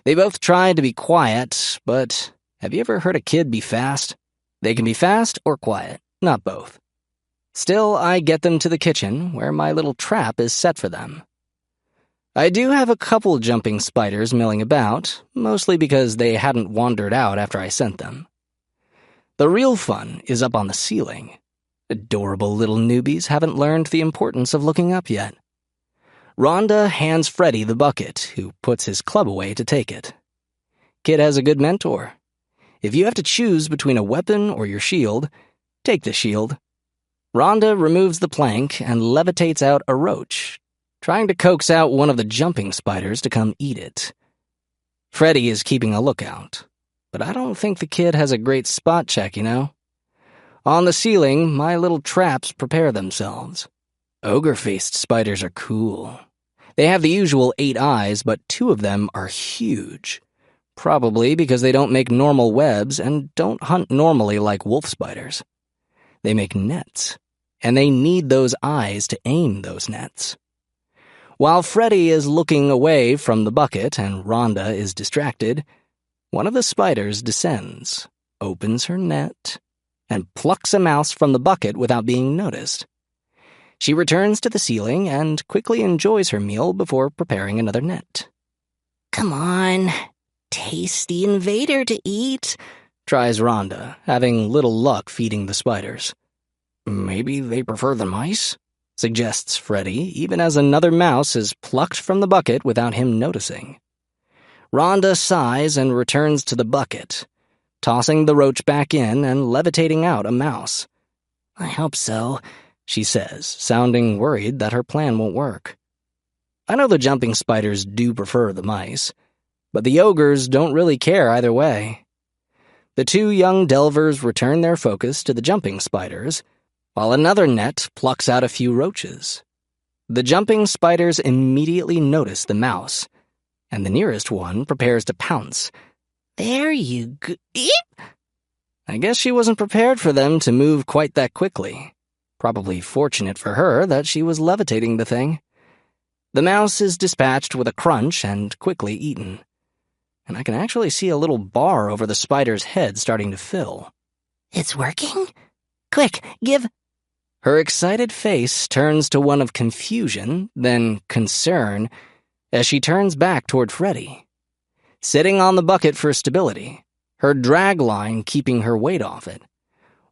They both try to be quiet, but have you ever heard a kid be fast? They can be fast or quiet, not both. Still, I get them to the kitchen, where my little trap is set for them. I do have a couple jumping spiders milling about, mostly because they hadn't wandered out after I sent them. The real fun is up on the ceiling. Adorable little newbies haven't learned the importance of looking up yet. Rhonda hands Freddy the bucket, who puts his club away to take it. Kid has a good mentor. If you have to choose between a weapon or your shield, take the shield. Rhonda removes the plank and levitates out a roach, trying to coax out one of the jumping spiders to come eat it. Freddy is keeping a lookout, but I don't think the kid has a great spot check, you know? On the ceiling, my little traps prepare themselves. Ogre-faced spiders are cool. They have the usual 8 eyes, but 2 of them are huge. Probably because they don't make normal webs and don't hunt normally like wolf spiders. They make nets, and they need those eyes to aim those nets. While Freddy is looking away from the bucket and Rhonda is distracted, one of the spiders descends, opens her net, and plucks a mouse from the bucket without being noticed. She returns to the ceiling and quickly enjoys her meal before preparing another net. Come on, tasty invader to eat, tries Rhonda, having little luck feeding the spiders. Maybe they prefer the mice? Suggests Freddy, even as another mouse is plucked from the bucket without him noticing. Rhonda sighs and returns to the bucket, tossing the roach back in and levitating out a mouse. I hope so, she says, sounding worried that her plan won't work. I know the jumping spiders do prefer the mice, but the ogres don't really care either way. The 2 young delvers return their focus to the jumping spiders, while another net plucks out a few roaches. The jumping spiders immediately notice the mouse, and the nearest one prepares to pounce. There you go. Eep! I guess she wasn't prepared for them to move quite that quickly. Probably fortunate for her that she was levitating the thing. The mouse is dispatched with a crunch and quickly eaten. And I can actually see a little bar over the spider's head starting to fill. It's working? Quick, give... Her excited face turns to one of confusion, then concern, as she turns back toward Freddy. Sitting on the bucket for stability, her drag line keeping her weight off it.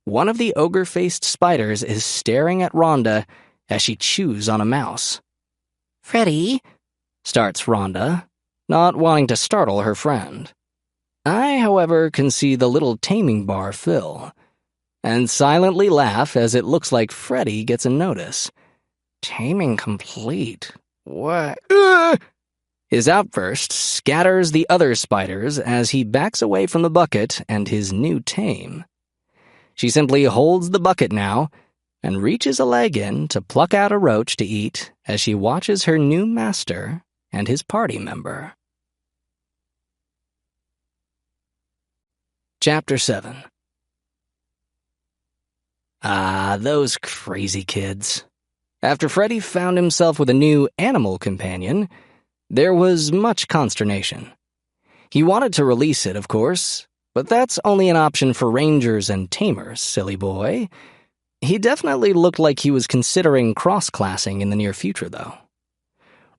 One of the ogre-faced spiders is staring at Rhonda as she chews on a mouse. Freddy, starts Rhonda, not wanting to startle her friend. I, however, can see the little taming bar fill, and silently laugh as it looks like Freddy gets a notice. Taming complete. What? His outburst scatters the other spiders as he backs away from the bucket and his new tame. She simply holds the bucket now and reaches a leg in to pluck out a roach to eat as she watches her new master and his party member. Chapter 7. Ah, those crazy kids. After Freddy found himself with a new animal companion, there was much consternation. He wanted to release it, of course, but that's only an option for rangers and tamers, silly boy. He definitely looked like he was considering cross-classing in the near future, though.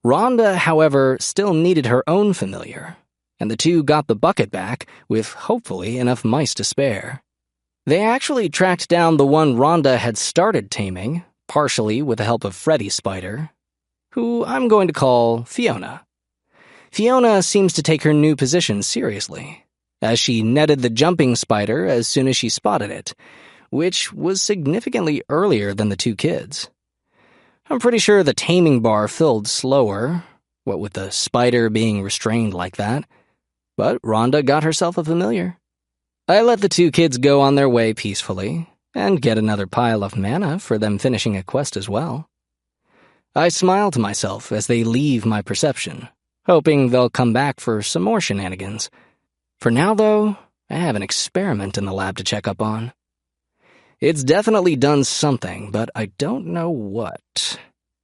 Rhonda, however, still needed her own familiar, and the 2 got the bucket back with hopefully enough mice to spare. They actually tracked down the one Rhonda had started taming, partially with the help of Freddy's spider, who I'm going to call Fiona. Fiona seems to take her new position seriously, as she netted the jumping spider as soon as she spotted it, which was significantly earlier than the 2 kids. I'm pretty sure the taming bar filled slower, what with the spider being restrained like that, but Rhonda got herself a familiar. I let the 2 kids go on their way peacefully, and get another pile of mana for them finishing a quest as well. I smile to myself as they leave my perception, hoping they'll come back for some more shenanigans. For now, though, I have an experiment in the lab to check up on. It's definitely done something, but I don't know what.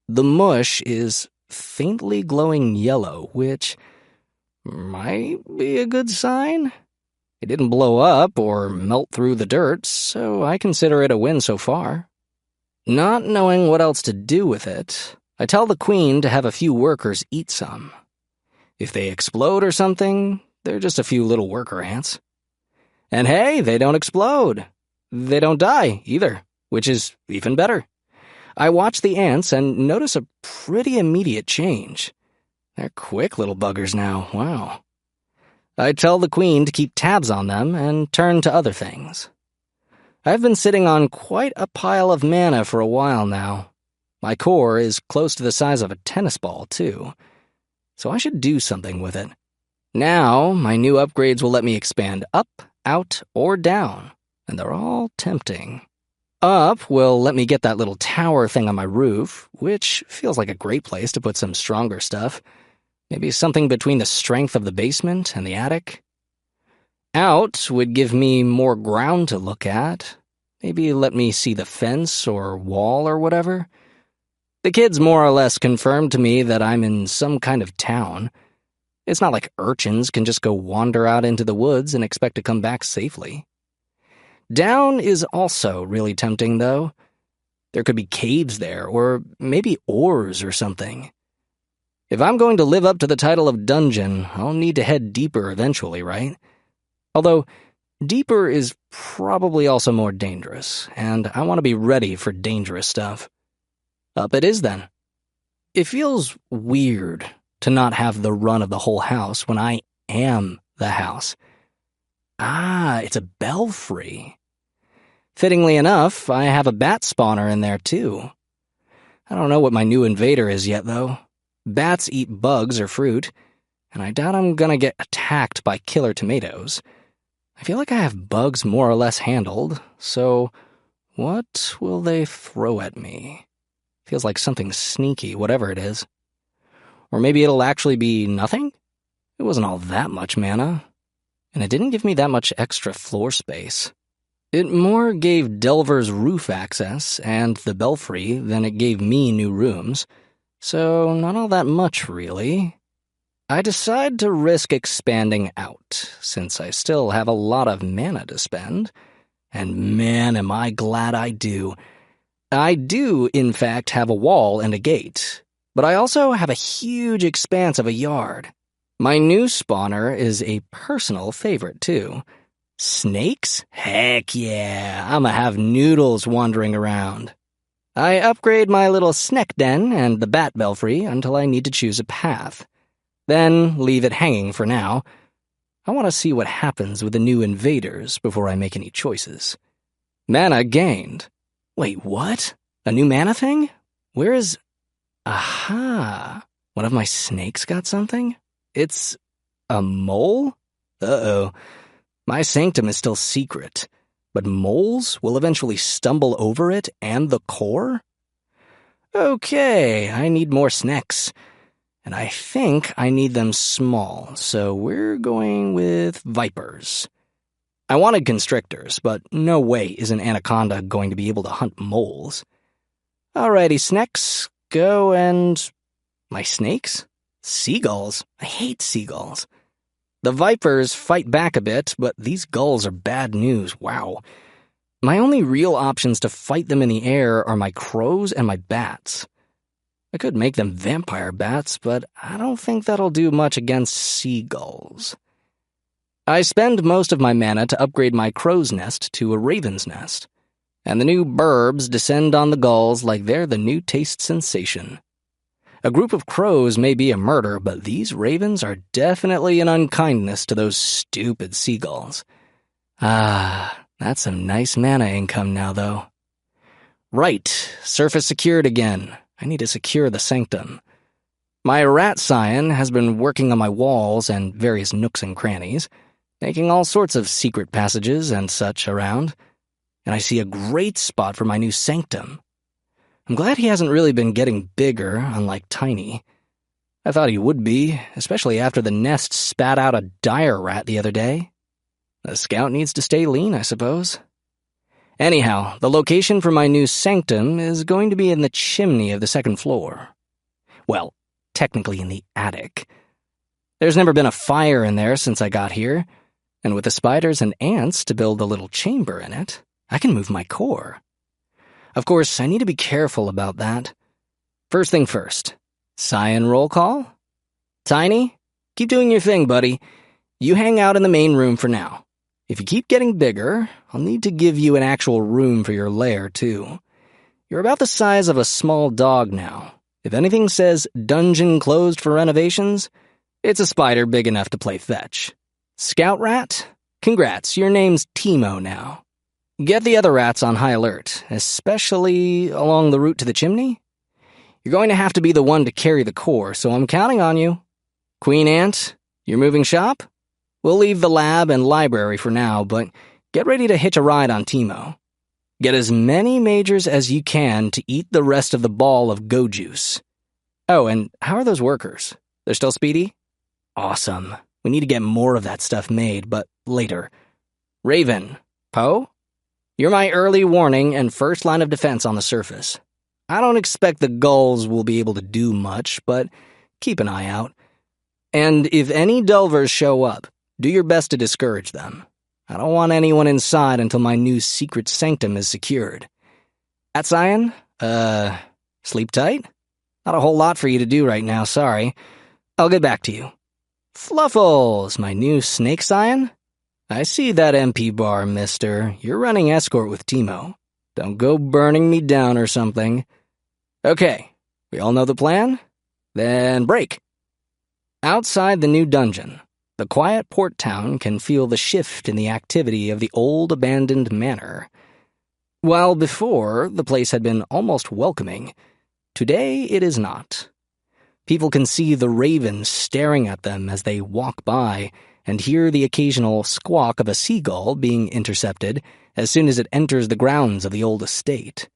The mush is faintly glowing yellow, which might be a good sign. It didn't blow up or melt through the dirt, so I consider it a win so far. Not knowing what else to do with it, I tell the queen to have a few workers eat some. If they explode or something, they're just a few little worker ants. And hey, they don't explode. They don't die, either, which is even better. I watch the ants and notice a pretty immediate change. They're quick little buggers now, wow. I tell the queen to keep tabs on them and turn to other things. I've been sitting on quite a pile of mana for a while now. My core is close to the size of a tennis ball, too. So I should do something with it. Now, my new upgrades will let me expand up, out, or down, and they're all tempting. Up will let me get that little tower thing on my roof, which feels like a great place to put some stronger stuff. Maybe something between the strength of the basement and the attic. Out would give me more ground to look at. Maybe let me see the fence or wall or whatever. The kids more or less confirmed to me that I'm in some kind of town. It's not like urchins can just go wander out into the woods and expect to come back safely. Down is also really tempting, though. There could be caves there, or maybe ores or something. If I'm going to live up to the title of dungeon, I'll need to head deeper eventually, right? Although, deeper is probably also more dangerous, and I want to be ready for dangerous stuff. Up it is, then. It feels weird to not have the run of the whole house when I am the house. Ah, it's a belfry. Fittingly enough, I have a bat spawner in there, too. I don't know what my new invader is yet, though. Bats eat bugs or fruit, and I doubt I'm gonna get attacked by killer tomatoes. I feel like I have bugs more or less handled, so what will they throw at me? Feels like something sneaky, whatever it is. Or maybe it'll actually be nothing? It wasn't all that much mana, and it didn't give me that much extra floor space. It more gave Delver's roof access and the belfry than it gave me new rooms, so not all that much, really. I decide to risk expanding out, since I still have a lot of mana to spend. And man, am I glad I do. I do, in fact, have a wall and a gate, but I also have a huge expanse of a yard. My new spawner is a personal favorite, too. Snakes? Heck yeah, I'ma have noodles wandering around. I upgrade my little snack den and the bat belfry until I need to choose a path. Then leave it hanging for now. I want to see what happens with the new invaders before I make any choices. Mana gained. Wait, what? A new mana thing? Where is... Aha! One of my snakes got something? It's... a mole? Uh-oh. My sanctum is still secret, but moles will eventually stumble over it and the core? Okay, I need more snacks. And I think I need them small, so we're going with vipers. I wanted constrictors, but no way is an anaconda going to be able to hunt moles. Alrighty, snacks, go and... My snakes? Seagulls? I hate seagulls. The vipers fight back a bit, but these gulls are bad news, wow. My only real options to fight them in the air are my crows and my bats. I could make them vampire bats, but I don't think that'll do much against seagulls. I spend most of my mana to upgrade my crow's nest to a raven's nest, and the new burbs descend on the gulls like they're the new taste sensation. A group of crows may be a murder, but these ravens are definitely an unkindness to those stupid seagulls. Ah, that's some nice mana income now, though. Right, surface secured again. I need to secure the sanctum. My rat scion has been working on my walls and various nooks and crannies, making all sorts of secret passages and such around, and I see a great spot for my new sanctum. I'm glad he hasn't really been getting bigger, unlike Tiny. I thought he would be, especially after the nest spat out a dire rat the other day. The scout needs to stay lean, I suppose. Anyhow, the location for my new sanctum is going to be in the chimney of the second floor. Well, technically in the attic. There's never been a fire in there since I got here, and with the spiders and ants to build a little chamber in it, I can move my core. Of course, I need to be careful about that. First thing first, Scion roll call? Tiny, keep doing your thing, buddy. You hang out in the main room for now. If you keep getting bigger, I'll need to give you an actual room for your lair, too. You're about the size of a small dog now. If anything says dungeon closed for renovations, it's a spider big enough to play fetch. Scout rat? Congrats, your name's Timo now. Get the other rats on high alert, especially along the route to the chimney. You're going to have to be the one to carry the core, so I'm counting on you. Queen Ant, You're moving shop? We'll leave the lab and library for now, but get ready to hitch a ride on Teemo. Get as many majors as you can to eat the rest of the ball of go juice. Oh, and how are those workers? They're still speedy? Awesome. We need to get more of that stuff made, but later. Raven, Poe? You're my early warning and first line of defense on the surface. I don't expect the gulls will be able to do much, but keep an eye out. And if any Delvers show up, do your best to discourage them. I don't want anyone inside until my new secret sanctum is secured. At Cyan? Sleep tight? Not a whole lot for you to do right now, sorry. I'll get back to you. Fluffles, my new snake Cyan? I see that MP bar, mister. You're running escort with Teemo. Don't go burning me down or something. Okay, we all know the plan? Then break. Outside the new dungeon, the quiet port town can feel the shift in the activity of the old abandoned manor. While before the place had been almost welcoming, today it is not. People can see the ravens staring at them as they walk by and hear the occasional squawk of a seagull being intercepted as soon as it enters the grounds of the old estate.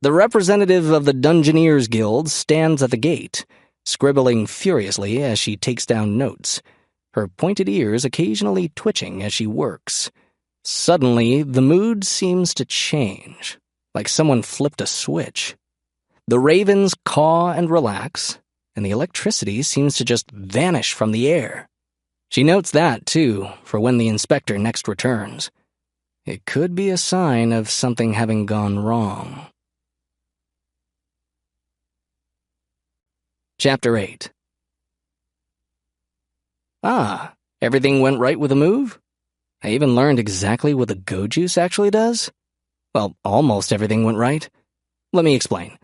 The representative of the Dungeoneers Guild stands at the gate, scribbling furiously as she takes down notes, her pointed ears occasionally twitching as she works. Suddenly, the mood seems to change, like someone flipped a switch. The ravens caw and relax, and the electricity seems to just vanish from the air. She notes that, too, for when the inspector next returns. It could be a sign of something having gone wrong. Chapter 8. Everything went right with the move? I even learned exactly what the go juice actually does? Well, almost everything went right. Let me explain.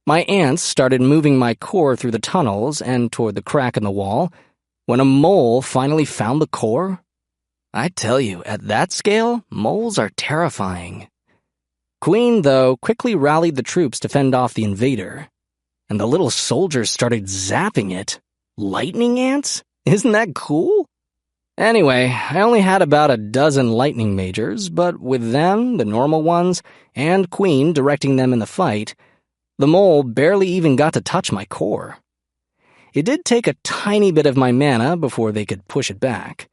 My ants started moving my core through the tunnels and toward the crack in the wall when a mole finally found the core. I tell you, at that scale, moles are terrifying. Queen, though, quickly rallied the troops to fend off the invader, and the little soldiers started zapping it. Lightning ants? Isn't that cool? Anyway, I only had about a dozen lightning majors, but with them, the normal ones, and Queen directing them in the fight, the mole barely even got to touch my core. It did take a tiny bit of my mana before they could push it back,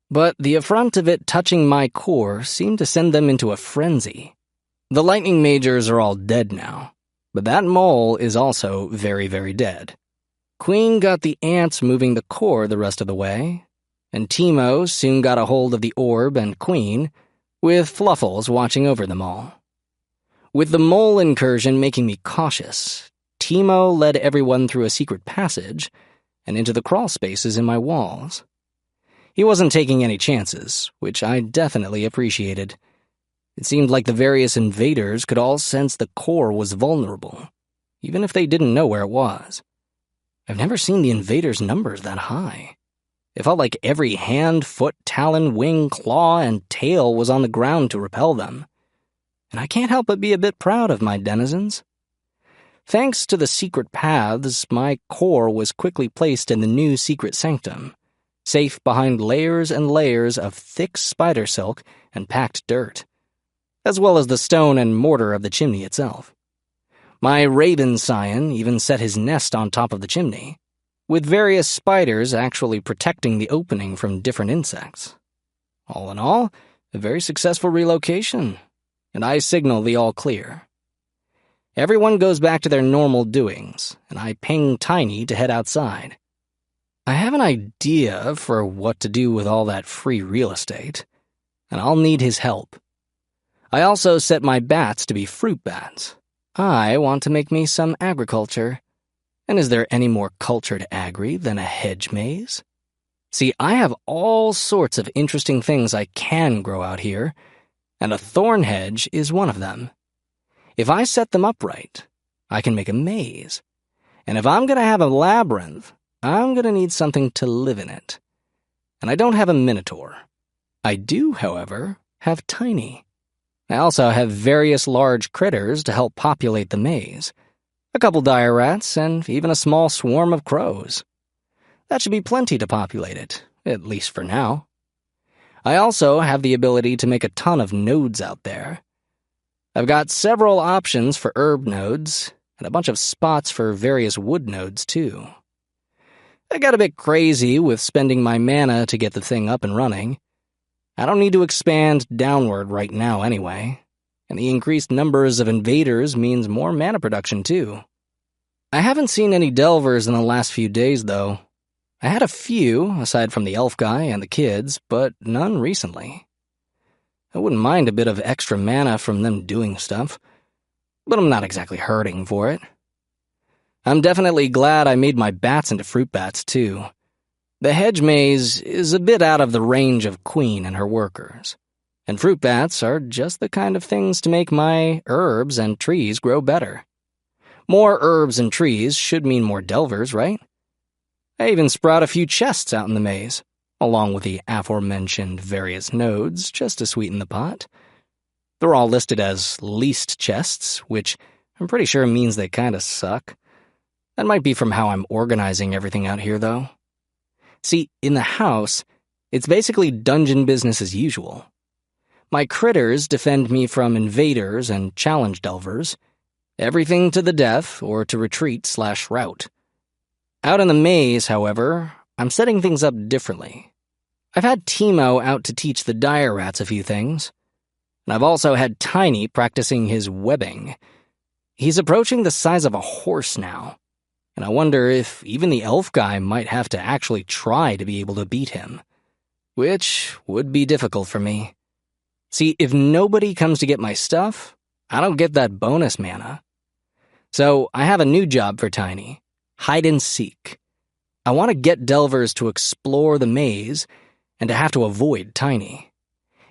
but the affront of it touching my core seemed to send them into a frenzy. The lightning majors are all dead now, but that mole is also very, very dead. Queen got the ants moving the core the rest of the way, and Teemo soon got a hold of the orb and Queen, with Fluffles watching over them all. With the mole incursion making me cautious, Teemo led everyone through a secret passage and into the crawl spaces in my walls. He wasn't taking any chances, which I definitely appreciated. It seemed like the various invaders could all sense the core was vulnerable, even if they didn't know where it was. I've never seen the invaders' numbers that high. It felt like every hand, foot, talon, wing, claw, and tail was on the ground to repel them. And I can't help but be a bit proud of my denizens. Thanks to the secret paths, my core was quickly placed in the new secret sanctum, safe behind layers and layers of thick spider silk and packed dirt, as well as the stone and mortar of the chimney itself. My raven scion even set his nest on top of the chimney, with various spiders actually protecting the opening from different insects. All in all, a very successful relocation, and I signal the all clear. Everyone goes back to their normal doings, and I ping Tiny to head outside. I have an idea for what to do with all that free real estate, and I'll need his help. I also set my bats to be fruit bats. I want to make me some agriculture. And is there any more cultured agri than a hedge maze? See, I have all sorts of interesting things I can grow out here, and a thorn hedge is one of them. If I set them up right, I can make a maze. And if I'm going to have a labyrinth, I'm going to need something to live in it. And I don't have a minotaur. I do, however, have Tiny. I also have various large critters to help populate the maze. A couple dire rats, and even a small swarm of crows. That should be plenty to populate it, at least for now. I also have the ability to make a ton of nodes out there. I've got several options for herb nodes, and a bunch of spots for various wood nodes, too. I got a bit crazy with spending my mana to get the thing up and running. I don't need to expand downward right now anyway, and the increased numbers of invaders means more mana production, too. I haven't seen any delvers in the last few days, though. I had a few, aside from the elf guy and the kids, but none recently. I wouldn't mind a bit of extra mana from them doing stuff, but I'm not exactly hurting for it. I'm definitely glad I made my bats into fruit bats, too. The hedge maze is a bit out of the range of Queen and her workers, and fruit bats are just the kind of things to make my herbs and trees grow better. More herbs and trees should mean more delvers, right? I even sprout a few chests out in the maze, along with the aforementioned various nodes, just to sweeten the pot. They're all listed as least chests, which I'm pretty sure means they kinda suck. That might be from how I'm organizing everything out here, though. See, in the house, it's basically dungeon business as usual. My critters defend me from invaders and challenge delvers, everything to the death or to retreat/rout. Out in the maze, however, I'm setting things up differently. I've had Timo out to teach the dire rats a few things, and I've also had Tiny practicing his webbing. He's approaching the size of a horse now, and I wonder if even the elf guy might have to actually try to be able to beat him, which would be difficult for me. See, if nobody comes to get my stuff, I don't get that bonus mana. So I have a new job for Tiny: hide and seek. I want to get delvers to explore the maze and to have to avoid Tiny.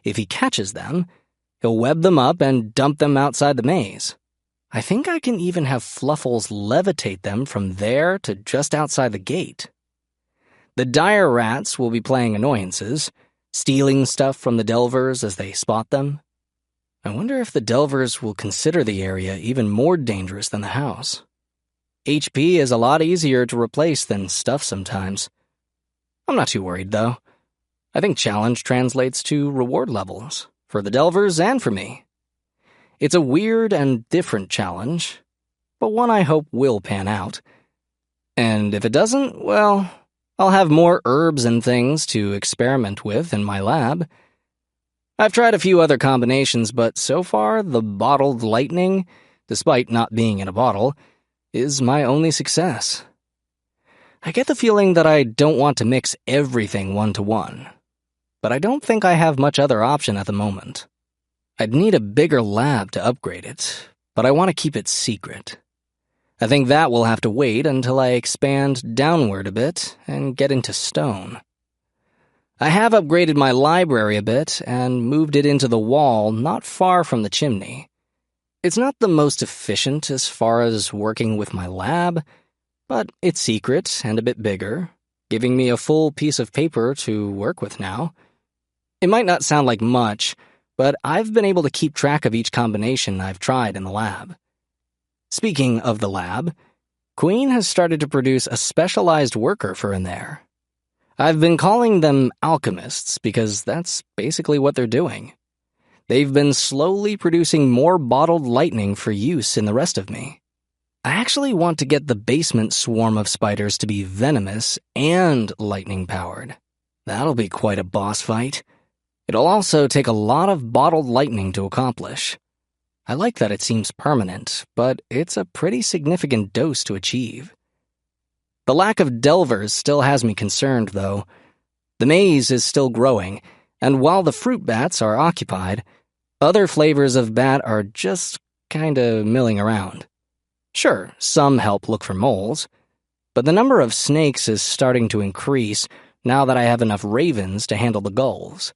If he catches them, he'll web them up and dump them outside the maze. I think I can even have Fluffles levitate them from there to just outside the gate. The dire rats will be playing annoyances, stealing stuff from the delvers as they spot them. I wonder if the delvers will consider the area even more dangerous than the house. HP is a lot easier to replace than stuff sometimes. I'm not too worried, though. I think challenge translates to reward levels, for the delvers and for me. It's a weird and different challenge, but one I hope will pan out. And if it doesn't, well, I'll have more herbs and things to experiment with in my lab. I've tried a few other combinations, but so far the bottled lightning, despite not being in a bottle, is my only success. I get the feeling that I don't want to mix everything 1-to-1, but I don't think I have much other option at the moment. I'd need a bigger lab to upgrade it, but I want to keep it secret. I think that will have to wait until I expand downward a bit and get into stone. I have upgraded my library a bit and moved it into the wall not far from the chimney. It's not the most efficient as far as working with my lab, but it's secret and a bit bigger, giving me a full piece of paper to work with now. It might not sound like much, but I've been able to keep track of each combination I've tried in the lab. Speaking of the lab, Queen has started to produce a specialized worker for in there. I've been calling them alchemists because that's basically what they're doing. They've been slowly producing more bottled lightning for use in the rest of me. I actually want to get the basement swarm of spiders to be venomous and lightning-powered. That'll be quite a boss fight. It'll also take a lot of bottled lightning to accomplish. I like that it seems permanent, but it's a pretty significant dose to achieve. The lack of delvers still has me concerned, though. The maze is still growing, and while the fruit bats are occupied, other flavors of bat are just kinda milling around. Sure, some help look for moles, but the number of snakes is starting to increase now that I have enough ravens to handle the gulls.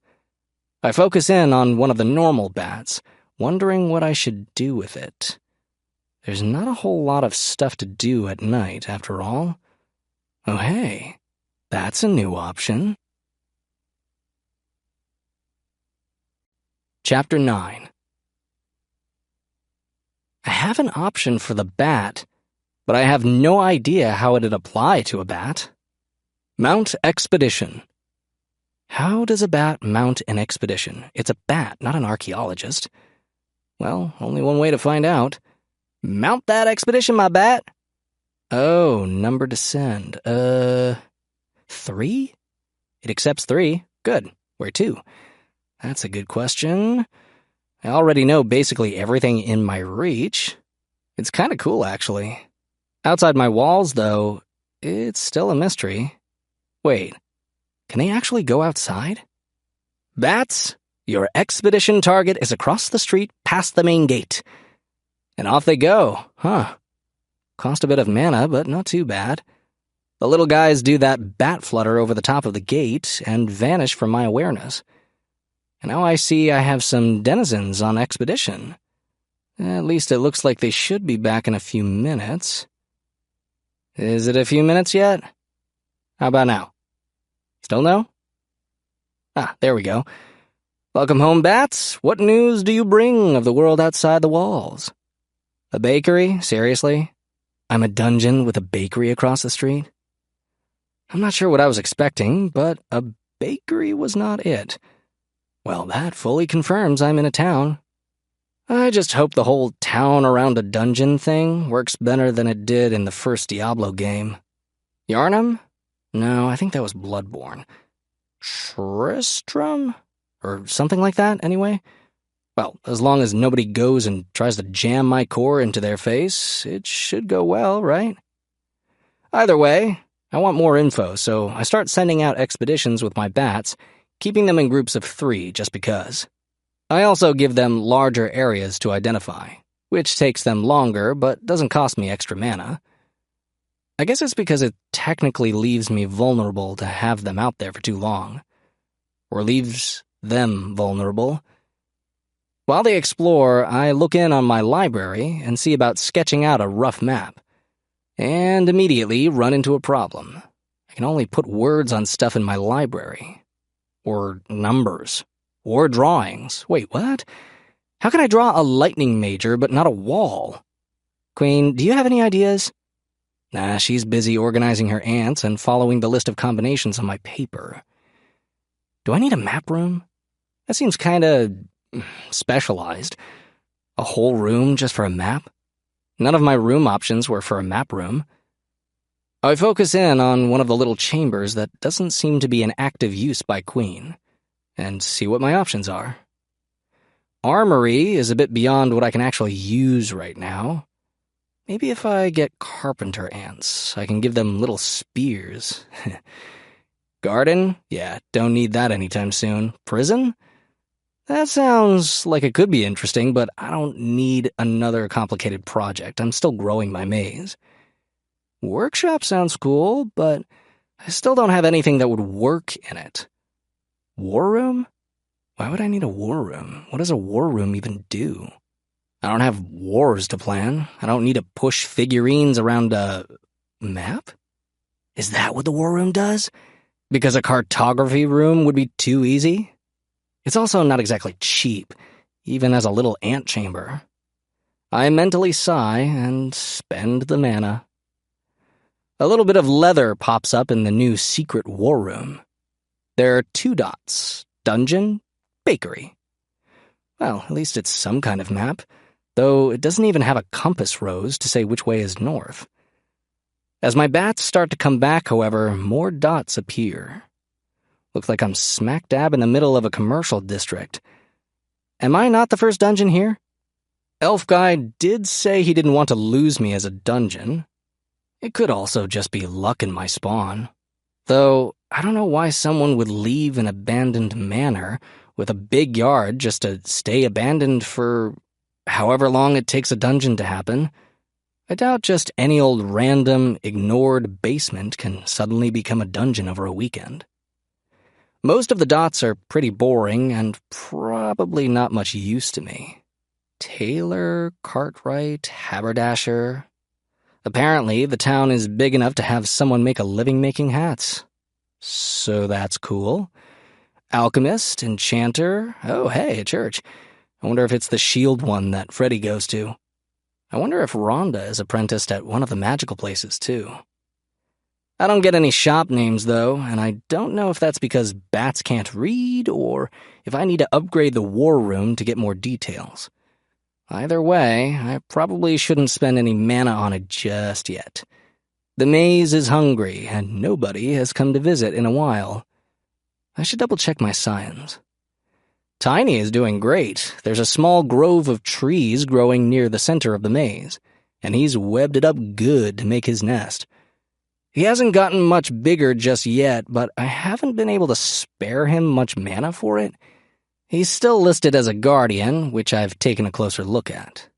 I focus in on one of the normal bats, wondering what I should do with it. There's not a whole lot of stuff to do at night, after all. Oh hey, that's a new option. Chapter 9. I have an option for the bat, but I have no idea how it'd apply to a bat. Mount Expedition. How does a bat mount an expedition? It's a bat, not an archaeologist. Well, only one way to find out. Mount that expedition, my bat. Oh, number to send. 3? It accepts 3. Good. Where to? That's a good question. I already know basically everything in my reach. It's kind of cool, actually. Outside my walls, though, it's still a mystery. Wait, can they actually go outside? Bats, your expedition target is across the street past the main gate. And off they go, huh? Cost a bit of mana, but not too bad. The little guys do that bat flutter over the top of the gate and vanish from my awareness. And now I see I have some denizens on expedition. At least it looks like they should be back in a few minutes. Is it a few minutes yet? How about now? Still no? Ah, there we go. Welcome home, bats. What news do you bring of the world outside the walls? A bakery? Seriously? I'm a dungeon with a bakery across the street? I'm not sure what I was expecting, but a bakery was not it. Well, that fully confirms I'm in a town. I just hope the whole town around a dungeon thing works better than it did in the first Diablo game. Yarnum? No, I think that was Bloodborne. Tristram? Or something like that, anyway? Well, as long as nobody goes and tries to jam my core into their face, it should go well, right? Either way, I want more info, so I start sending out expeditions with my bats, keeping them in groups of 3 just because. I also give them larger areas to identify, which takes them longer but doesn't cost me extra mana. I guess it's because it technically leaves me vulnerable to have them out there for too long. Or leaves them vulnerable. While they explore, I look in on my library and see about sketching out a rough map. And immediately run into a problem. I can only put words on stuff in my library. Or numbers. Or drawings. Wait, what? How can I draw a lightning major but not a wall? Queen, do you have any ideas? Nah, she's busy organizing her ants and following the list of combinations on my paper. Do I need a map room? That seems kinda specialized. A whole room just for a map? None of my room options were for a map room. I focus in on one of the little chambers that doesn't seem to be in active use by Queen, and see what my options are. Armory is a bit beyond what I can actually use right now. Maybe if I get carpenter ants, I can give them little spears. Garden? Yeah, don't need that anytime soon. Prison? That sounds like it could be interesting, but I don't need another complicated project. I'm still growing my maze. Workshop sounds cool, but I still don't have anything that would work in it. War room? Why would I need a war room? What does a war room even do? I don't have wars to plan. I don't need to push figurines around a map? Is that what the war room does? Because a cartography room would be too easy? It's also not exactly cheap, even as a little ant chamber. I mentally sigh and spend the mana. A little bit of leather pops up in the new secret war room. There are 2 dots, dungeon, bakery. Well, at least it's some kind of map, though it doesn't even have a compass rose to say which way is north. As my bats start to come back, however, more dots appear. Looks like I'm smack dab in the middle of a commercial district. Am I not the first dungeon here? Elf Guy did say he didn't want to lose me as a dungeon. It could also just be luck in my spawn. Though, I don't know why someone would leave an abandoned manor with a big yard just to stay abandoned for however long it takes a dungeon to happen. I doubt just any old random, ignored basement can suddenly become a dungeon over a weekend. Most of the dots are pretty boring and probably not much use to me. Tailor, cartwright, haberdasher. Apparently, the town is big enough to have someone make a living making hats. So that's cool. Alchemist, enchanter. Oh, hey, a church. I wonder if it's the shield one that Freddy goes to. I wonder if Rhonda is apprenticed at one of the magical places, too. I don't get any shop names, though, and I don't know if that's because bats can't read or if I need to upgrade the war room to get more details. Either way, I probably shouldn't spend any mana on it just yet. The maze is hungry, and nobody has come to visit in a while. I should double-check my signs. Tiny is doing great. There's a small grove of trees growing near the center of the maze, and he's webbed it up good to make his nest. He hasn't gotten much bigger just yet, but I haven't been able to spare him much mana for it. He's still listed as a guardian, which I've taken a closer look at.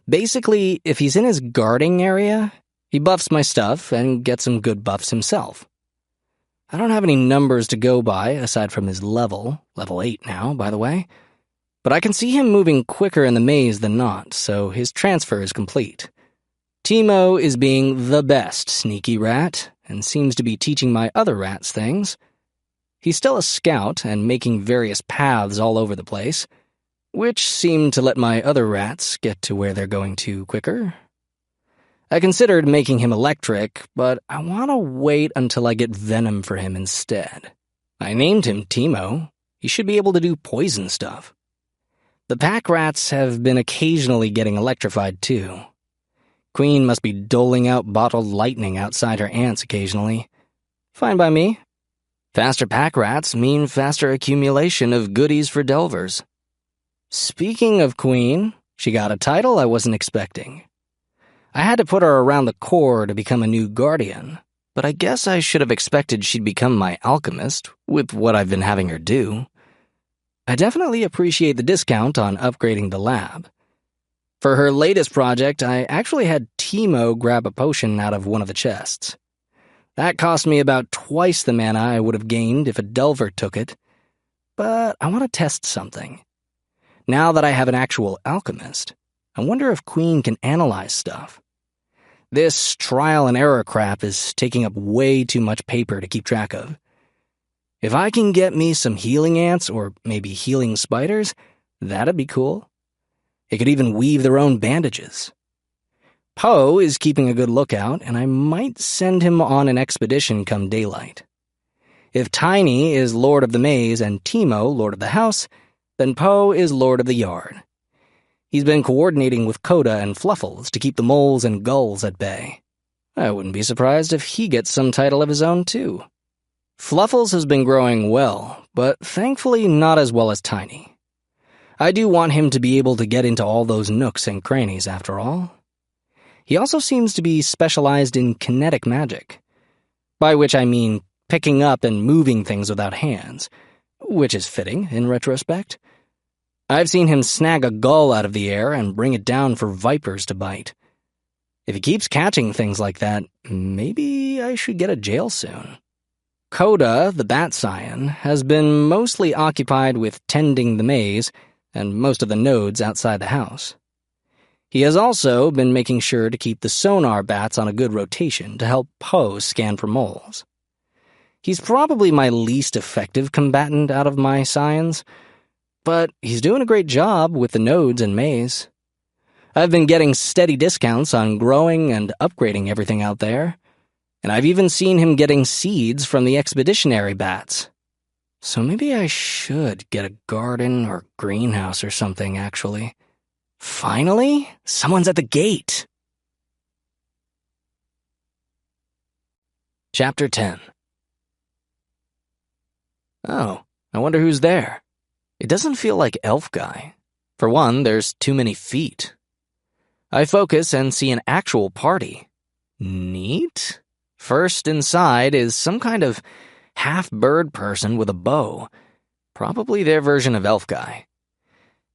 Basically, if he's in his guarding area, he buffs my stuff and gets some good buffs himself. I don't have any numbers to go by aside from his level 8 now, by the way, but I can see him moving quicker in the maze than not, so his transfer is complete. Timo is being the best sneaky rat, and seems to be teaching my other rats things. He's still a scout and making various paths all over the place, which seem to let my other rats get to where they're going to quicker. I considered making him electric, but I want to wait until I get venom for him instead. I named him Timo. He should be able to do poison stuff. The pack rats have been occasionally getting electrified too. Queen must be doling out bottled lightning outside her ants occasionally. Fine by me. Faster pack rats mean faster accumulation of goodies for Delvers. Speaking of Queen, she got a title I wasn't expecting. I had to put her around the core to become a new guardian, but I guess I should have expected she'd become my alchemist, with what I've been having her do. I definitely appreciate the discount on upgrading the lab. For her latest project, I actually had Timo grab a potion out of one of the chests. That cost me about twice the mana I would have gained if a Delver took it. But I want to test something. Now that I have an actual alchemist, I wonder if Queen can analyze stuff. This trial and error crap is taking up way too much paper to keep track of. If I can get me some healing ants or maybe healing spiders, that'd be cool. It could even weave their own bandages. Poe is keeping a good lookout, and I might send him on an expedition come daylight. If Tiny is Lord of the Maze and Timo Lord of the House, then Poe is Lord of the Yard. He's been coordinating with Coda and Fluffles to keep the moles and gulls at bay. I wouldn't be surprised if he gets some title of his own, too. Fluffles has been growing well, but thankfully not as well as Tiny. I do want him to be able to get into all those nooks and crannies, after all. He also seems to be specialized in kinetic magic, by which I mean picking up and moving things without hands, which is fitting in retrospect. I've seen him snag a gull out of the air and bring it down for vipers to bite. If he keeps catching things like that, maybe I should get a jail soon. Coda, the bat scion, has been mostly occupied with tending the maze and most of the nodes outside the house. He has also been making sure to keep the sonar bats on a good rotation to help Poe scan for moles. He's probably my least effective combatant out of my scions, but he's doing a great job with the nodes and maze. I've been getting steady discounts on growing and upgrading everything out there, and I've even seen him getting seeds from the expeditionary bats. So maybe I should get a garden or greenhouse or something, actually. Finally, someone's at the gate. Chapter 10. Oh, I wonder who's there. It doesn't feel like Elf Guy. For one, there's too many feet. I focus and see an actual party. Neat. First inside is some kind of half-bird person with a bow. Probably their version of Elf Guy.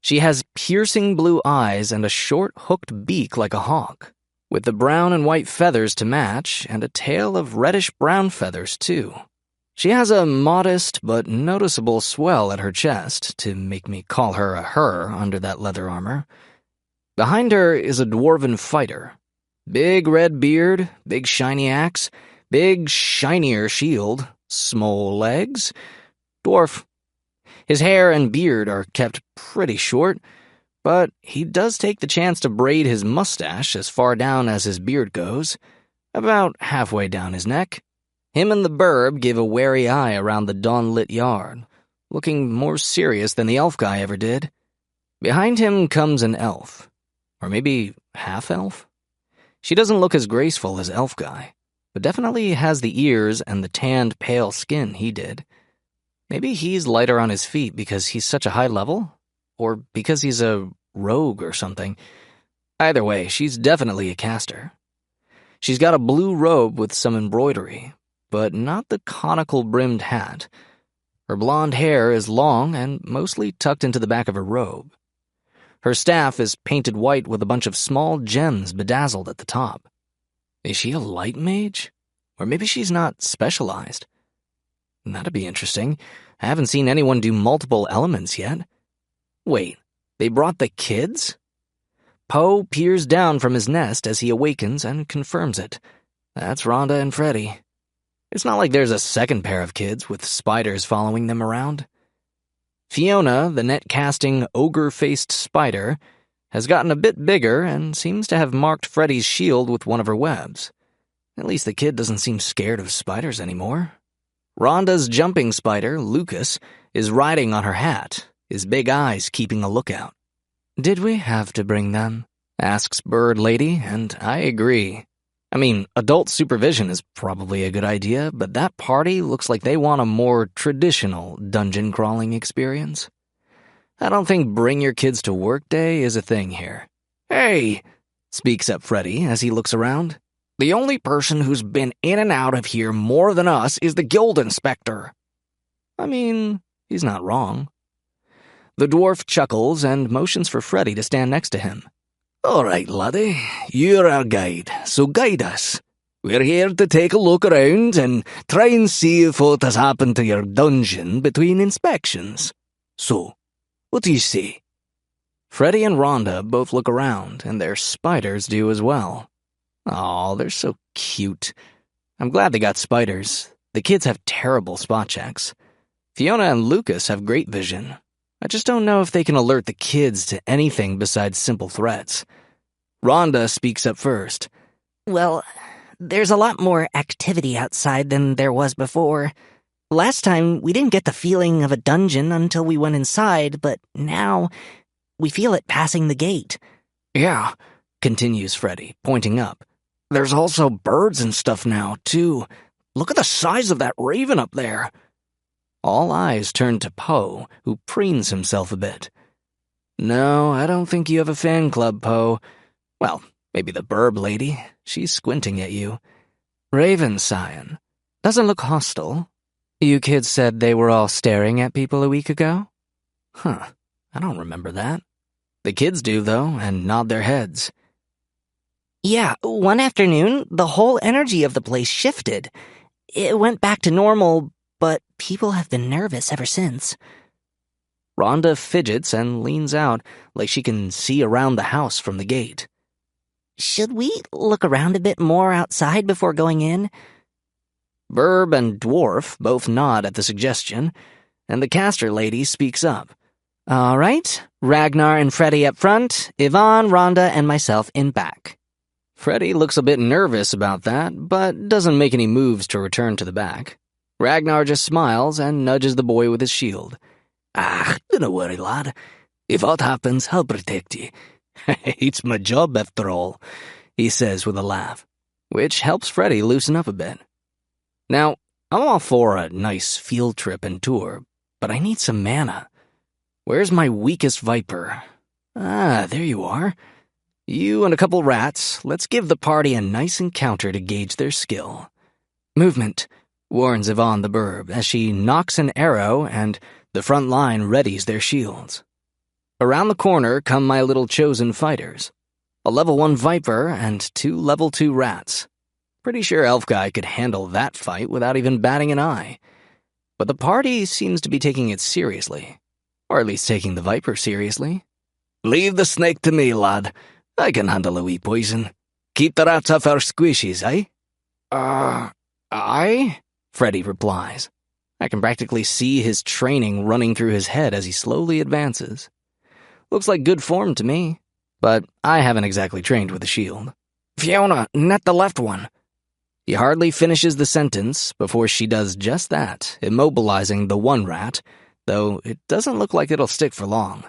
She has piercing blue eyes and a short, hooked beak like a hawk, with the brown and white feathers to match and a tail of reddish-brown feathers, too. She has a modest but noticeable swell at her chest to make me call her a her under that leather armor. Behind her is a dwarven fighter. Big red beard, big shiny axe, big shinier shield, small legs. Dwarf. His hair and beard are kept pretty short, but he does take the chance to braid his mustache as far down as his beard goes. about halfway down his neck. Him and the burb gave a wary eye around the dawn-lit yard, looking more serious than the elf guy ever did. Behind him comes an elf. Or maybe half-elf? She doesn't look as graceful as elf guy, but definitely has the ears and the tanned, pale skin he did. Maybe he's lighter on his feet because he's such a high level? Or because he's a rogue or something. Either way, she's definitely a caster. She's got a blue robe with some embroidery, but not the conical-brimmed hat. Her blonde hair is long and mostly tucked into the back of her robe. Her staff is painted white with a bunch of small gems bedazzled at the top. Is she a light mage? Or maybe she's not specialized. That'd be interesting. I haven't seen anyone do multiple elements yet. Wait, they brought the kids? Poe peers down from his nest as he awakens and confirms it. That's Rhonda and Freddy. It's not like there's a second pair of kids with spiders following them around. Fiona, the net-casting, ogre-faced spider, has gotten a bit bigger and seems to have marked Freddy's shield with one of her webs. At least the kid doesn't seem scared of spiders anymore. Rhonda's jumping spider, Lucas, is riding on her hat, his big eyes keeping a lookout. "Did we have to bring them?" asks Bird Lady, and I agree. I mean, adult supervision is probably a good idea, but that party looks like they want a more traditional dungeon crawling experience. I don't think bring your kids to work day is a thing here. Hey, speaks up Freddy as he looks around. The only person who's been in and out of here more than us is the guild inspector. I mean, he's not wrong. The dwarf chuckles and motions for Freddy to stand next to him. "All right, laddie, you're our guide, so guide us. We're here to take a look around and try and see if what has happened to your dungeon between inspections. So, what do you say?" Freddy and Rhonda both look around, and their spiders do as well. Aw, they're so cute. I'm glad they got spiders. The kids have terrible spot checks. Fiona and Lucas have great vision. I just don't know if they can alert the kids to anything besides simple threats. Rhonda speaks up first. Well, there's a lot more activity outside than there was before. Last time, we didn't get the feeling of a dungeon until we went inside, but now we feel it passing the gate. Yeah, continues Freddy, pointing up. There's also birds and stuff now, too. Look at the size of that raven up there. All eyes turn to Poe, who preens himself a bit. No, I don't think you have a fan club, Poe. Well, maybe the burb lady. She's squinting at you. Raven Scion. Doesn't look hostile. You kids said they were all staring at people a week ago? Huh, I don't remember that. The kids do, though, and nod their heads. Yeah, one afternoon, the whole energy of the place shifted. It went back to normal, but people have been nervous ever since. Rhonda fidgets and leans out like she can see around the house from the gate. Should we look around a bit more outside before going in? Burb and Dwarf both nod at the suggestion, and the caster lady speaks up. All right, Ragnar and Freddy up front, Yvonne, Rhonda, and myself in back. Freddy looks a bit nervous about that, but doesn't make any moves to return to the back. Ragnar just smiles and nudges the boy with his shield. Don't worry, lad. If what happens, I'll protect you. It's my job, after all, he says with a laugh, which helps Freddy loosen up a bit. Now, I'm all for a nice field trip and tour, but I need some mana. Where's my weakest viper? Ah, there you are. You and a couple rats, let's give the party a nice encounter to gauge their skill. Movement, warns Yvonne the burb as she knocks an arrow and the front line readies their shields. Around the corner come my little chosen fighters. A level 1 viper and 2 level 2 rats. Pretty sure Elf Guy could handle that fight without even batting an eye. But the party seems to be taking it seriously. Or at least taking the viper seriously. "Leave the snake to me, lad. I can handle a wee poison. Keep the rats off our squishies, eh?" I? Freddy replies. I can practically see his training running through his head as he slowly advances. Looks like good form to me, but I haven't exactly trained with a shield. Fiona, net the left one. He hardly finishes the sentence before she does just that, immobilizing the one rat, though it doesn't look like it'll stick for long.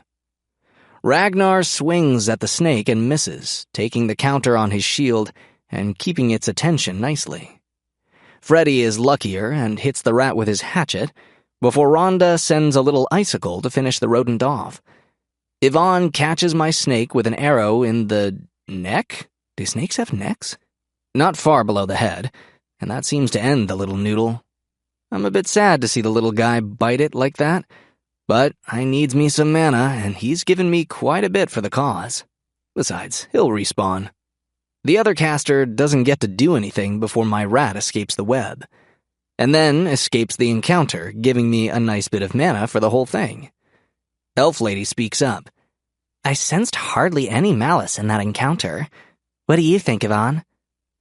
Ragnar swings at the snake and misses, taking the counter on his shield and keeping its attention nicely. Freddy is luckier and hits the rat with his hatchet, before Rhonda sends a little icicle to finish the rodent off. Yvonne catches my snake with an arrow in the neck? Do snakes have necks? Not far below the head, and that seems to end the little noodle. I'm a bit sad to see the little guy bite it like that, but I needs me some mana, and he's given me quite a bit for the cause. Besides, he'll respawn. The other caster doesn't get to do anything before my rat escapes the web, and then escapes the encounter, giving me a nice bit of mana for the whole thing. Elf Lady speaks up. I sensed hardly any malice in that encounter. What do you think, Yvonne?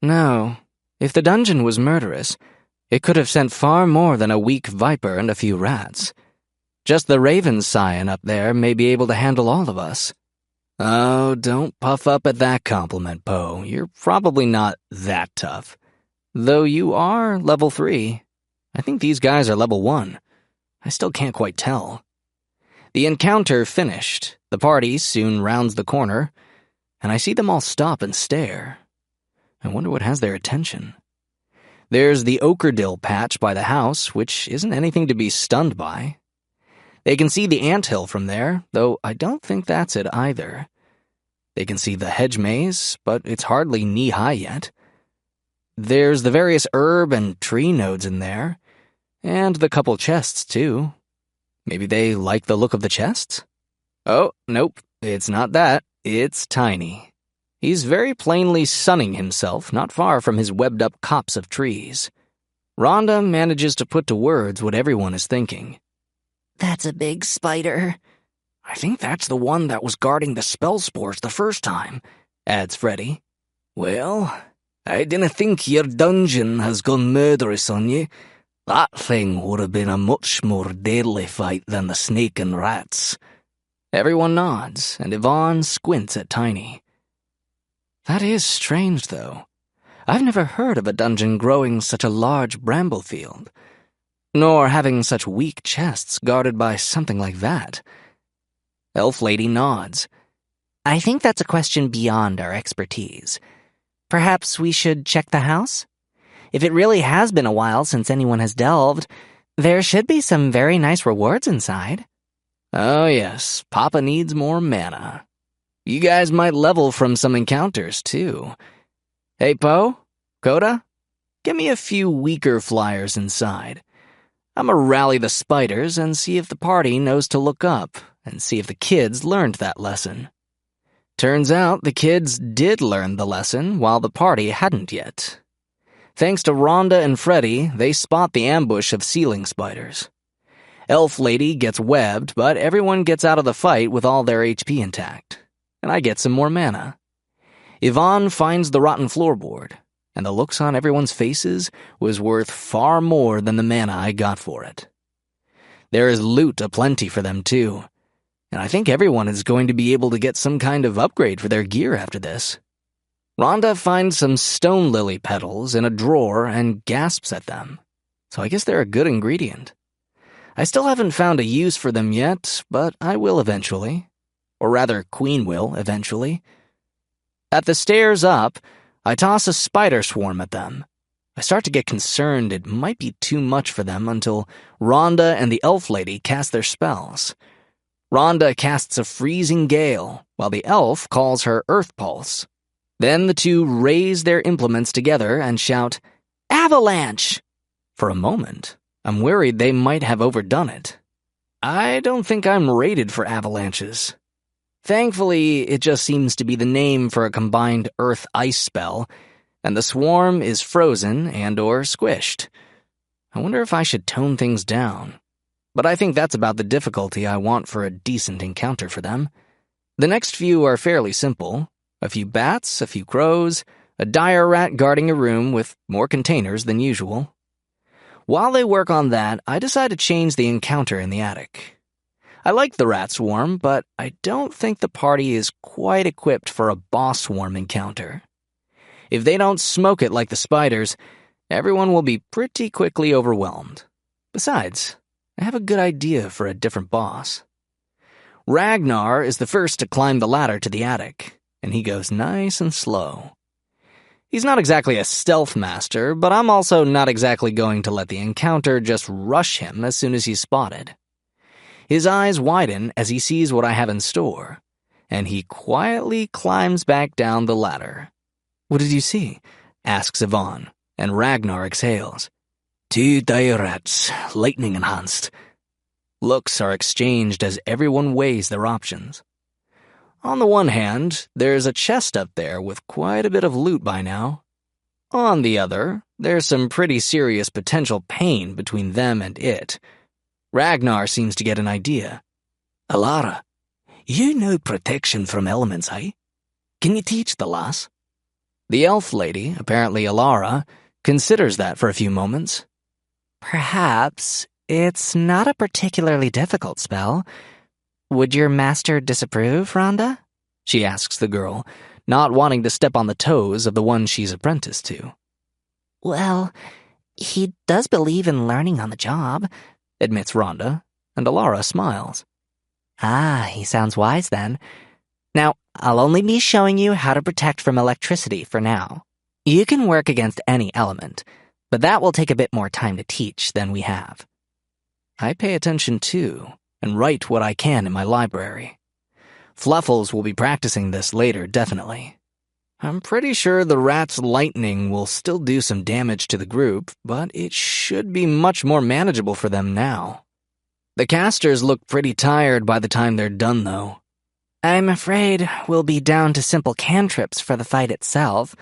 No. If the dungeon was murderous, it could have sent far more than a weak viper and a few rats. Just the Raven Scion up there may be able to handle all of us. Oh, don't puff up at that compliment, Poe. You're probably not that tough. Though you are level 3. I think these guys are level 1. I still can't quite tell. The encounter finished. The party soon rounds the corner, and I see them all stop and stare. I wonder what has their attention. There's the ochre-dill patch by the house, which isn't anything to be stunned by. They can see the anthill from there, though I don't think that's it either. They can see the hedge maze, but it's hardly knee-high yet. There's the various herb and tree nodes in there, and the couple chests, too. Maybe they like the look of the chests? Oh, nope, it's not that. It's Tiny. He's very plainly sunning himself not far from his webbed-up copse of trees. Rhonda manages to put to words what everyone is thinking. That's a big spider. I think that's the one that was guarding the spell spores the first time, adds Freddy. Well, I dinna think your dungeon has gone murderous on you. That thing would have been a much more deadly fight than the snake and rats. Everyone nods, and Yvonne squints at Tiny. That is strange, though. I've never heard of a dungeon growing such a large bramble field, nor having such weak chests guarded by something like that. Elf Lady nods. I think that's a question beyond our expertise. Perhaps we should check the house? If it really has been a while since anyone has delved, there should be some very nice rewards inside. Oh yes, Papa needs more mana. You guys might level from some encounters, too. Hey, Poe? Coda? Give me a few weaker flyers inside. I'ma rally the spiders and see if the party knows to look up, and see if the kids learned that lesson. Turns out the kids did learn the lesson while the party hadn't yet. Thanks to Rhonda and Freddy, they spot the ambush of ceiling spiders. Elf Lady gets webbed, but everyone gets out of the fight with all their HP intact. And I get some more mana. Yvonne finds the rotten floorboard, and the looks on everyone's faces was worth far more than the mana I got for it. There is loot aplenty for them, too, and I think everyone is going to be able to get some kind of upgrade for their gear after this. Rhonda finds some stone lily petals in a drawer and gasps at them, so I guess they're a good ingredient. I still haven't found a use for them yet, but I will eventually. Or rather, Queen will, eventually. At the stairs up, I toss a spider swarm at them. I start to get concerned it might be too much for them until Rhonda and the elf lady cast their spells. Rhonda casts a freezing gale, while the elf calls her earth pulse. Then the two raise their implements together and shout, "Avalanche!" For a moment, I'm worried they might have overdone it. I don't think I'm rated for avalanches. Thankfully, it just seems to be the name for a combined earth-ice spell, and the swarm is frozen and/or squished. I wonder if I should tone things down. But I think that's about the difficulty I want for a decent encounter for them. The next few are fairly simple. A few bats, a few crows, a dire rat guarding a room with more containers than usual. While they work on that, I decide to change the encounter in the attic. I like the rat swarm, but I don't think the party is quite equipped for a boss swarm encounter. If they don't smoke it like the spiders, Everyone will be pretty quickly overwhelmed. Besides, I have a good idea for a different boss. Ragnar is the first to climb the ladder to the attic, and he goes nice and slow. He's not exactly a stealth master, but I'm also not exactly going to let the encounter just rush him as soon as he's spotted. His eyes widen as he sees what I have in store, and he quietly climbs back down the ladder. "What did you see?" asks Yvonne, and Ragnar exhales. "2 dire rats, lightning enhanced." Looks are exchanged as everyone weighs their options. On the one hand, there's a chest up there with quite a bit of loot by now. On the other, there's some pretty serious potential pain between them and it. Ragnar seems to get an idea. "Alara, you know protection from elements, eh? Can you teach the lass?" The elf lady, apparently Alara, considers that for a few moments. Perhaps it's not a particularly difficult spell. Would your master disapprove, Rhonda? She asks the girl, not wanting to step on the toes of the one she's apprenticed to. Well, he does believe in learning on the job, admits Rhonda, and Alara smiles. Ah, he sounds wise then. Now, I'll only be showing you how to protect from electricity for now. You can work against any element, but that will take a bit more time to teach than we have. I pay attention too, and write what I can in my library. Fluffles will be practicing this later, definitely. I'm pretty sure the rat's lightning will still do some damage to the group, but it should be much more manageable for them now. The casters look pretty tired by the time they're done, though. I'm afraid we'll be down to simple cantrips for the fight itself,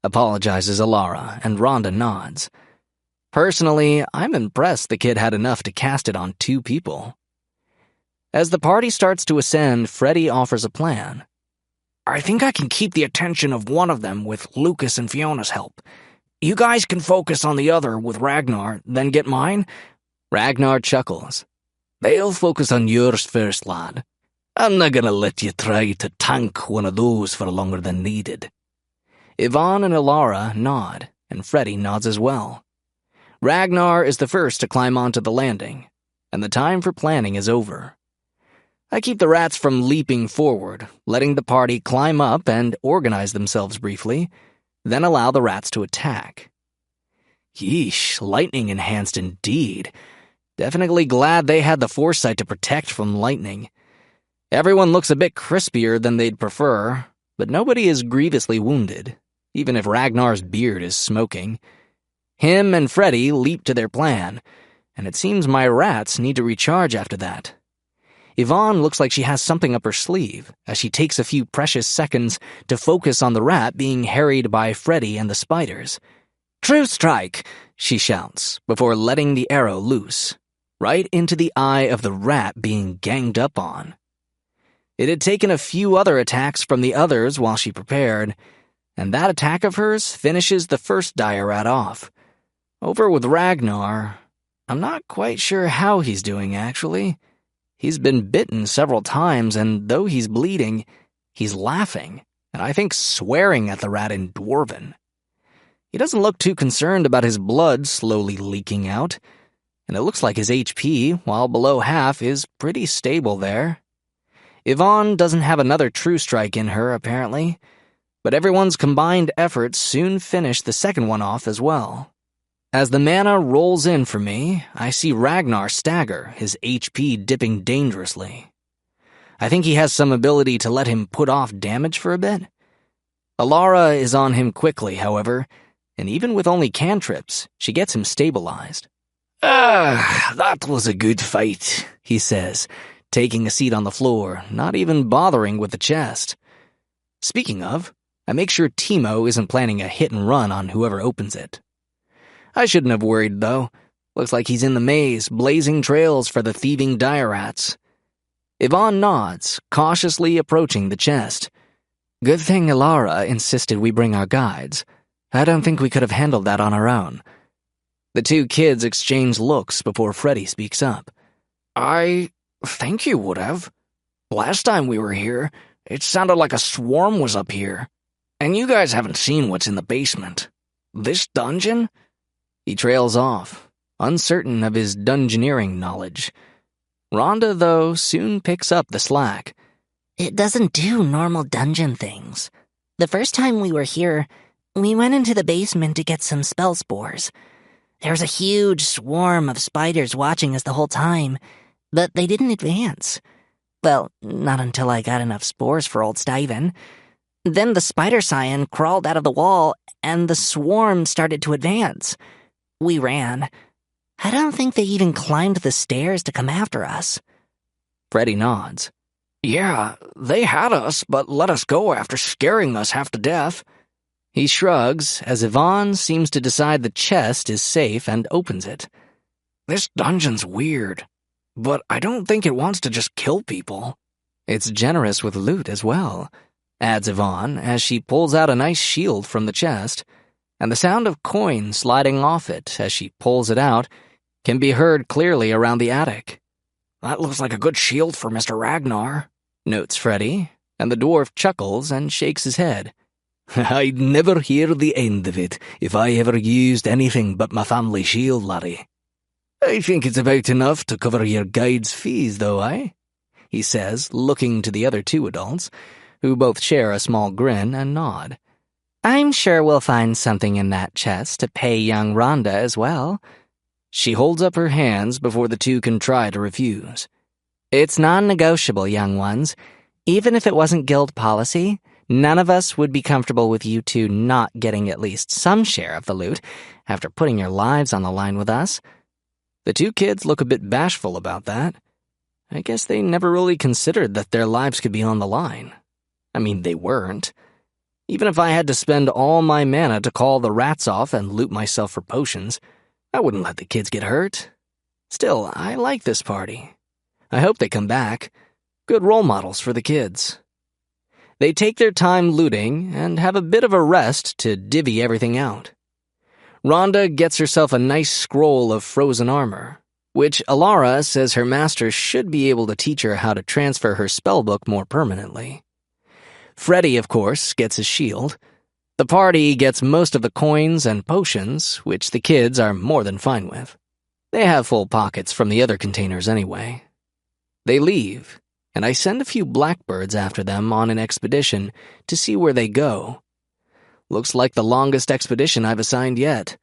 apologizes Alara, and Rhonda nods. Personally, I'm impressed the kid had enough to cast it on 2 people. As the party starts to ascend, Freddy offers a plan. "I think I can keep the attention of one of them with Lucas and Fiona's help. You guys can focus on the other with Ragnar, then get mine." Ragnar chuckles. "They'll focus on yours first, lad. I'm not gonna let you try to tank one of those for longer than needed." Yvonne and Alara nod, and Freddy nods as well. Ragnar is the first to climb onto the landing, and the time for planning is over. I keep the rats from leaping forward, letting the party climb up and organize themselves briefly, then allow the rats to attack. Yeesh, lightning enhanced indeed. Definitely glad they had the foresight to protect from lightning. Everyone looks a bit crispier than they'd prefer, but nobody is grievously wounded, even if Ragnar's beard is smoking. Him and Freddy leap to their plan, and it seems my rats need to recharge after that. Yvonne looks like she has something up her sleeve, as she takes a few precious seconds to focus on the rat being harried by Freddy and the spiders. "True strike!" she shouts, before letting the arrow loose, right into the eye of the rat being ganged up on. It had taken a few other attacks from the others while she prepared, and that attack of hers finishes the first dire rat off. Over with Ragnar, I'm not quite sure how he's doing, actually. He's been bitten several times, and though he's bleeding, he's laughing, and I think swearing at the rat in Dwarven. He doesn't look too concerned about his blood slowly leaking out, and it looks like his HP, while below half, is pretty stable there. Yvonne doesn't have another true strike in her, apparently, but everyone's combined efforts soon finish the second one off as well. As the mana rolls in for me, I see Ragnar stagger, his HP dipping dangerously. I think he has some ability to let him put off damage for a bit. Alara is on him quickly, however, and even with only cantrips, she gets him stabilized. That was a good fight," he says, taking a seat on the floor, not even bothering with the chest. Speaking of, I make sure Timo isn't planning a hit and run on whoever opens it. I shouldn't have worried, though. Looks like he's in the maze, blazing trails for the thieving dire rats. Yvonne nods, cautiously approaching the chest. Good thing Alara insisted we bring our guides. I don't think we could have handled that on our own. The 2 kids exchange looks before Freddy speaks up. "I think you would have. Last time we were here, it sounded like a swarm was up here. And you guys haven't seen what's in the basement. This dungeon? He trails off, uncertain of his dungeoneering knowledge. Rhonda, though, soon picks up the slack. It doesn't do normal dungeon things. The first time we were here, we went into the basement to get some spell spores. There was a huge swarm of spiders watching us the whole time, but they didn't advance. Well, not until I got enough spores for old Stiven. Then the spider scion crawled out of the wall, and the swarm started to advance. We ran. I don't think they even climbed the stairs to come after us. Freddy nods. Yeah, they had us, but let us go after scaring us half to death. He shrugs as Yvonne seems to decide the chest is safe and opens it. This dungeon's weird, but I don't think it wants to just kill people. It's generous with loot as well, adds Yvonne as she pulls out a nice shield from the chest, and the sound of coin sliding off it as she pulls it out can be heard clearly around the attic. That looks like a good shield for Mr. Ragnar, notes Freddy, and the dwarf chuckles and shakes his head. I'd never hear the end of it if I ever used anything but my family shield, laddie. I think it's about enough to cover your guide's fees, though, eh? He says, looking to the other two adults, who both share a small grin and nod. I'm sure we'll find something in that chest to pay young Rhonda as well. She holds up her hands before the two can try to refuse. It's non-negotiable, young ones. Even if it wasn't guild policy, none of us would be comfortable with you two not getting at least some share of the loot after putting your lives on the line with us. The two kids look a bit bashful about that. I guess they never really considered that their lives could be on the line. I mean, they weren't. Even if I had to spend all my mana to call the rats off and loot myself for potions, I wouldn't let the kids get hurt. Still, I like this party. I hope they come back. Good role models for the kids. They take their time looting and have a bit of a rest to divvy everything out. Rhonda gets herself a nice scroll of frozen armor, which Alara says her master should be able to teach her how to transfer her spellbook more permanently. Freddy, of course, gets his shield. The party gets most of the coins and potions, which the kids are more than fine with. They have full pockets from the other containers anyway. They leave, and I send a few blackbirds after them on an expedition to see where they go. Looks like the longest expedition I've assigned yet.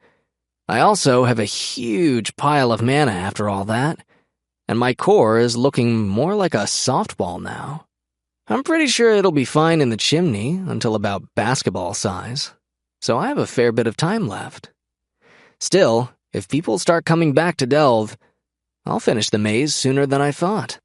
I also have a huge pile of mana after all that, and my core is looking more like a softball now. I'm pretty sure it'll be fine in the chimney until about basketball size, so I have a fair bit of time left. Still, if people start coming back to delve, I'll finish the maze sooner than I thought.